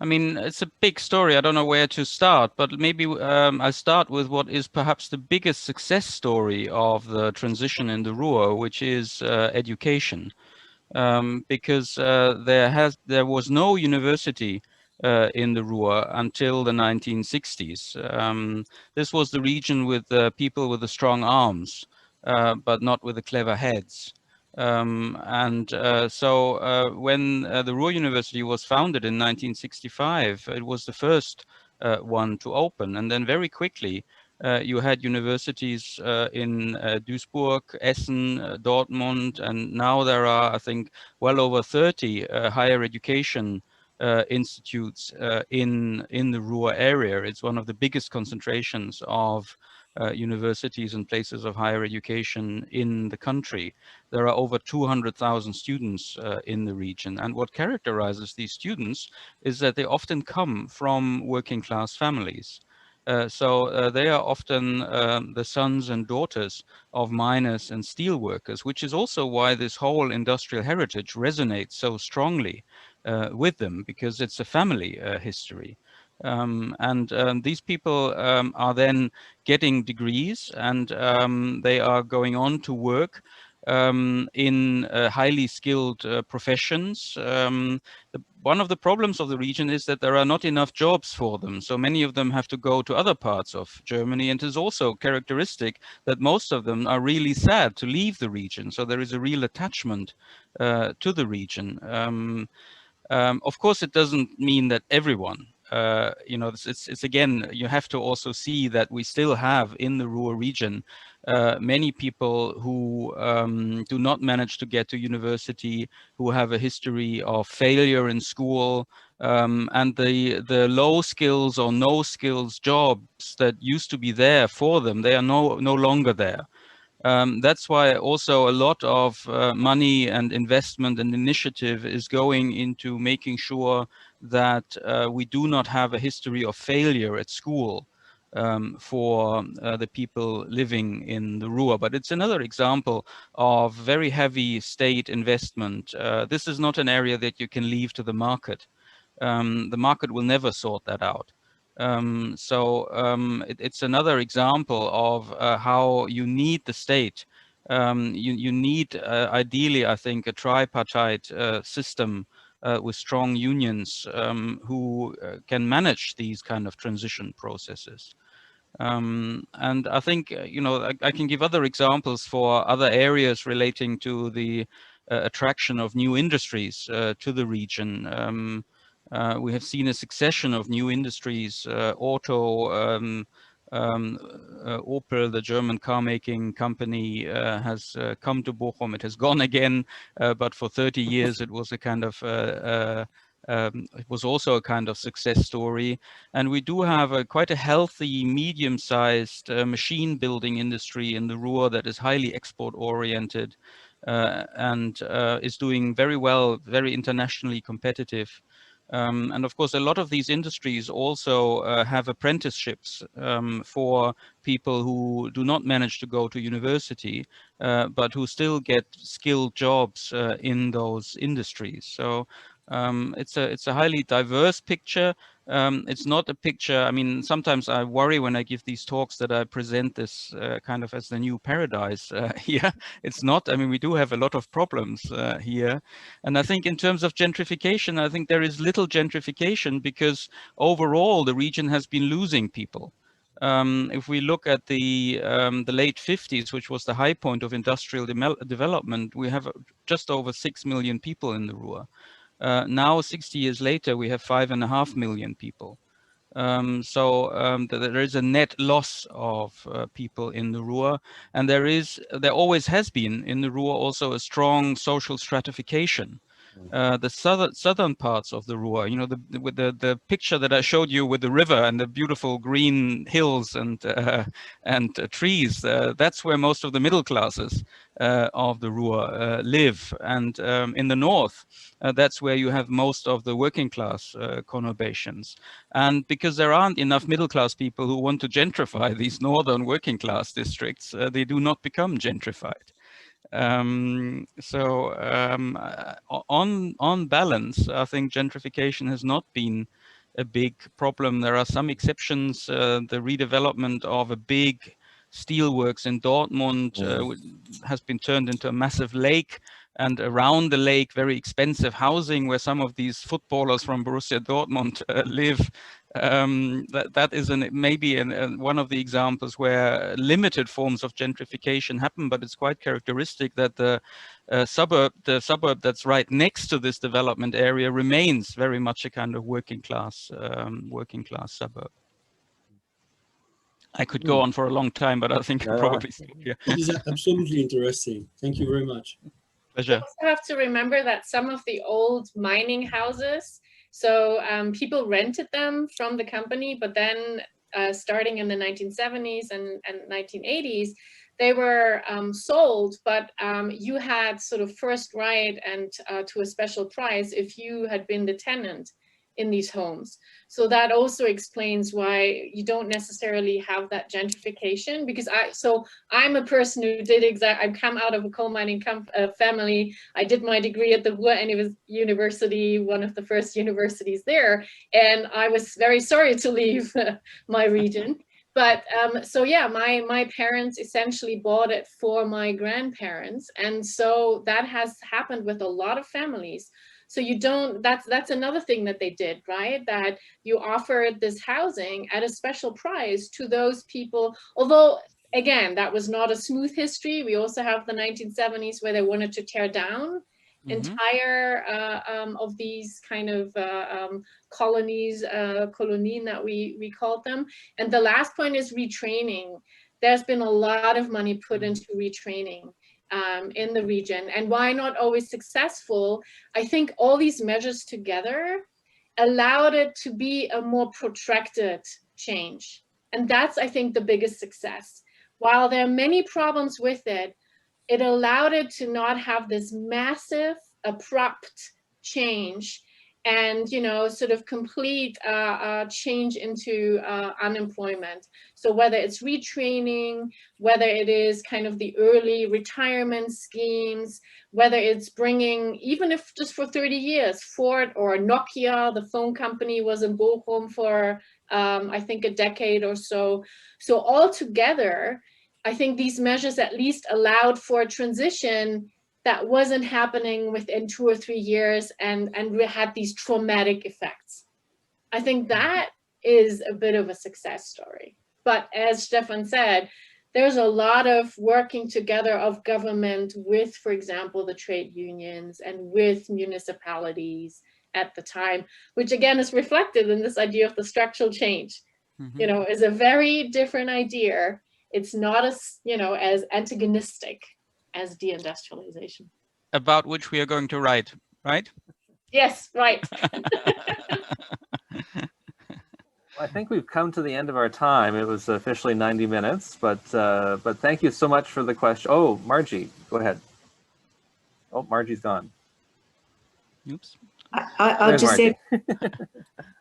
C: mean, it's a big story. I don't know where to start, but maybe I'll start with what is perhaps the biggest success story of the transition in the Ruhr, which is education. Because there was no university in the Ruhr until the 1960s. This was the region with people with the strong arms, but not with the clever heads. So when the Ruhr University was founded in 1965, it was the first one to open. And then very quickly, you had universities in Duisburg, Essen, Dortmund, and now there are, I think, well over 30 higher education institutes in the Ruhr area. It's one of the biggest concentrations of universities and places of higher education in the country. There are over 200,000 students in the region. And what characterizes these students is that they often come from working class families. So they are often the sons and daughters of miners and steel workers, which is also why this whole industrial heritage resonates so strongly with them, because it's a family history. These people are then getting degrees, and they are going on to work in highly skilled professions. One of the problems of the region is that there are not enough jobs for them. So many of them have to go to other parts of Germany. And it is also characteristic that most of them are really sad to leave the region. So there is a real attachment to the region. Of course, it doesn't mean that everyone, it's again, you have to also see that we still have in the Ruhr region many people who do not manage to get to university, who have a history of failure in school, and the low skills or no skills jobs that used to be there for them, they are no longer there. That's why also a lot of money and investment and initiative is going into making sure that we do not have a history of failure at school for the people living in the Ruhr. But it's another example of very heavy state investment. This is not an area that you can leave to the market. The market will never sort that out. It's another example of how you need the state. You need, ideally, I think, a tripartite system with strong unions who can manage these kind of transition processes. And I think, I can give other examples for other areas relating to the attraction of new industries to the region. We have seen a succession of new industries, auto, Opel, the German car-making company, has come to Bochum. It has gone again, but for 30 years it was a kind of it was also a kind of success story. And we do have quite a healthy, medium-sized machine building industry in the Ruhr that is highly export-oriented and is doing very well, very internationally competitive. And of course, a lot of these industries also have apprenticeships for people who do not manage to go to university, but who still get skilled jobs in those industries. So it's a highly diverse picture. It's not a picture, I mean, sometimes I worry when I give these talks that I present this kind of as the new paradise here. It's not. I mean, we do have a lot of problems here. And I think in terms of gentrification, I think there is little gentrification because overall the region has been losing people. If we look at the late 50s, which was the high point of industrial development, we have just over 6 million people in the Ruhr. Now, 60 years later, we have 5.5 million people. There is a net loss of people in the Ruhr, and there always has been in the Ruhr also a strong social stratification. The southern parts of the Ruhr, with the picture that I showed you with the river and the beautiful green hills and trees, that's where most of the middle classes of the Ruhr live. And in the north, that's where you have most of the working class conurbations. And because there aren't enough middle class people who want to gentrify these northern working class districts, they do not become gentrified. On balance, I think gentrification has not been a big problem. There are some exceptions. The redevelopment of a big steelworks in Dortmund has been turned into a massive lake, and around the lake, very expensive housing where some of these footballers from Borussia Dortmund live. that is maybe one of the examples where limited forms of gentrification happen, but it's quite characteristic that the suburb that's right next to this development area remains very much a kind of working class suburb. I could go on for a long time, but I think I'll probably stop here.
H: It is absolutely interesting. Thank you very much.
C: Pleasure.
E: You also have to remember that some of the old mining houses, so people rented them from the company, but then starting in the 1970s and 1980s, they were sold, but you had sort of first right and to a special price if you had been the tenant in these homes. So that also explains why you don't necessarily have that gentrification, because I'm a person who did I've come out of a coal mining family. I did my degree at the Ruhr University, one of the first universities there, and I was very sorry to leave my region. But so yeah, my parents essentially bought it for my grandparents, and so that has happened with a lot of families. So you don't, that's another thing that they did, right? That you offered this housing at a special price to those people, although again, that was not a smooth history. We also have the 1970s where they wanted to tear down entire of these kind of colonies, colonien that we called them. And the last point is retraining. There's been a lot of money put into retraining in the region, and why not always successful? I think all these measures together allowed it to be a more protracted change. And that's, I think, the biggest success. While there are many problems with it, it allowed it to not have this massive, abrupt change and, you know, sort of complete change into unemployment. So whether it's retraining, whether it is kind of the early retirement schemes, whether it's bringing, even if just for 30 years, Ford or Nokia, the phone company, was in Bochum for, I think, a decade or so. So altogether, I think these measures at least allowed for a transition that wasn't happening within 2 or 3 years and we had these traumatic effects. I think that is a bit of a success story. But as Stefan said, there's a lot of working together of government with, for example, the trade unions and with municipalities at the time, which again is reflected in this idea of the structural change. You know, is a very different idea. It's not as, you know, as antagonistic as deindustrialization.
C: About which we are going to write, right?
E: Yes, right.
B: I think we've come to the end of our time. It was officially 90 minutes, but thank you so much for the question. Oh, Margie, go ahead. Oh, Margie's gone.
C: Oops.
A: I'll just say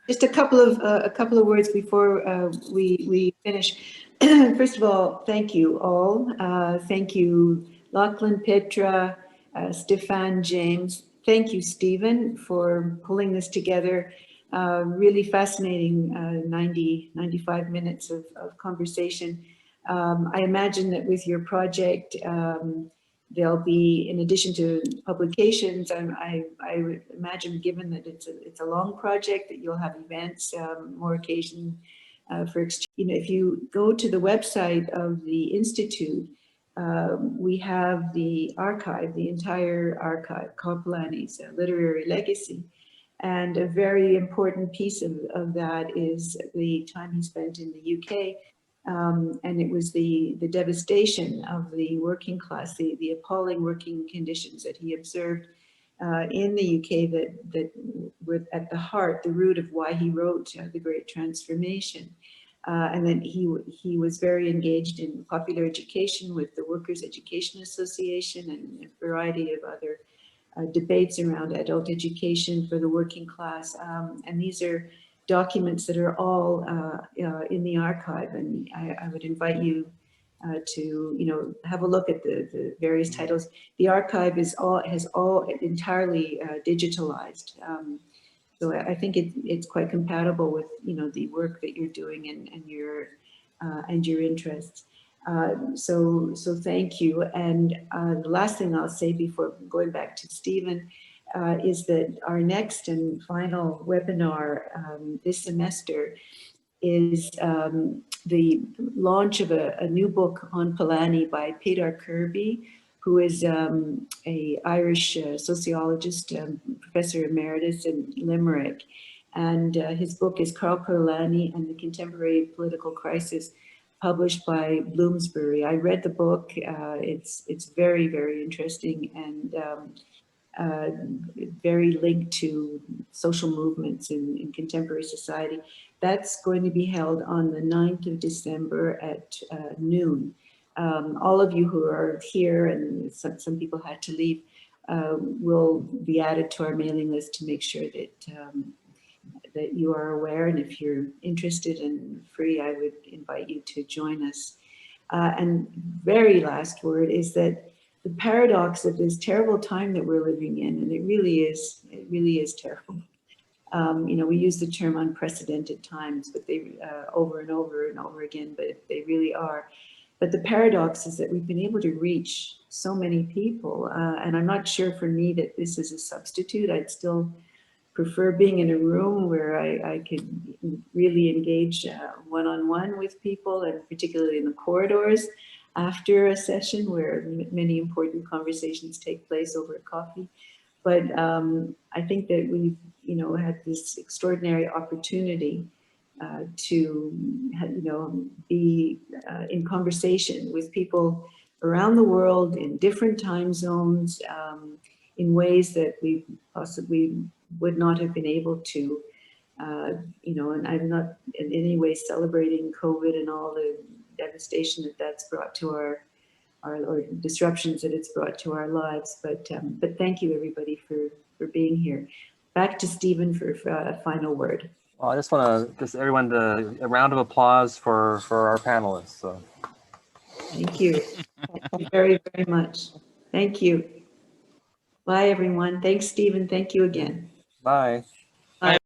A: just a couple of words before we finish. First of all, thank you all. Thank you, Lachlan, Petra, Stefan, James. Thank you, Stephen, for pulling this together. Really fascinating 95 minutes of conversation. I imagine that with your project, there'll be, in addition to publications, I would imagine, given that it's a long project, that you'll have events, more occasion for exchange. You know, if you go to the website of the Institute, we have the archive, the entire archive, Karpelani's literary legacy. And a very important piece of that is the time he spent in the UK. And it was the devastation of the working class, the appalling working conditions that he observed in the UK that were at the heart, the root of why he wrote The Great Transformation. And then he was very engaged in popular education with the Workers' Education Association and a variety of other debates around adult education for the working class. And these are documents that are all in the archive, and I would invite you to have a look at the various titles. The archive has all entirely digitalized, so I think it's quite compatible with the work that you're doing and your interests. So thank you. And the last thing I'll say before going back to Stephen, is that our next and final webinar this semester is the launch of a new book on Polanyi by Peter Kirby, who is a Irish sociologist, professor emeritus in Limerick. And his book is Karl Polanyi and the Contemporary Political Crisis, published by Bloomsbury. I read the book. It's very, very interesting and very linked to social movements in contemporary society. That's going to be held on the 9th of December at noon. All of you who are here, and some people had to leave, will be added to our mailing list to make sure that you are aware. And if you're interested and free, I would invite you to join us. And very last word is that the paradox of this terrible time that we're living in, and it really is terrible. You know, we use the term unprecedented times, but they over and over and over again, but they really are. But the paradox is that we've been able to reach so many people, and I'm not sure for me that this is a substitute. I'd still prefer being in a room where I could really engage one-on-one with people, and particularly in the corridors after a session where many important conversations take place over coffee. But I think that we've, you know, had this extraordinary opportunity to, you know, be in conversation with people around the world in different time zones, in ways that we possibly would not have been able to, you know, and I'm not in any way celebrating COVID and all the devastation that that's brought to our or disruptions that it's brought to our lives. But thank you everybody for being here. Back to Stephen for a final word.
B: Well, I just want to everyone a round of applause for our panelists. So.
A: Thank you. Thank you very, very much. Thank you. Bye, everyone. Thanks, Stephen. Thank you again.
B: Bye.
A: Bye.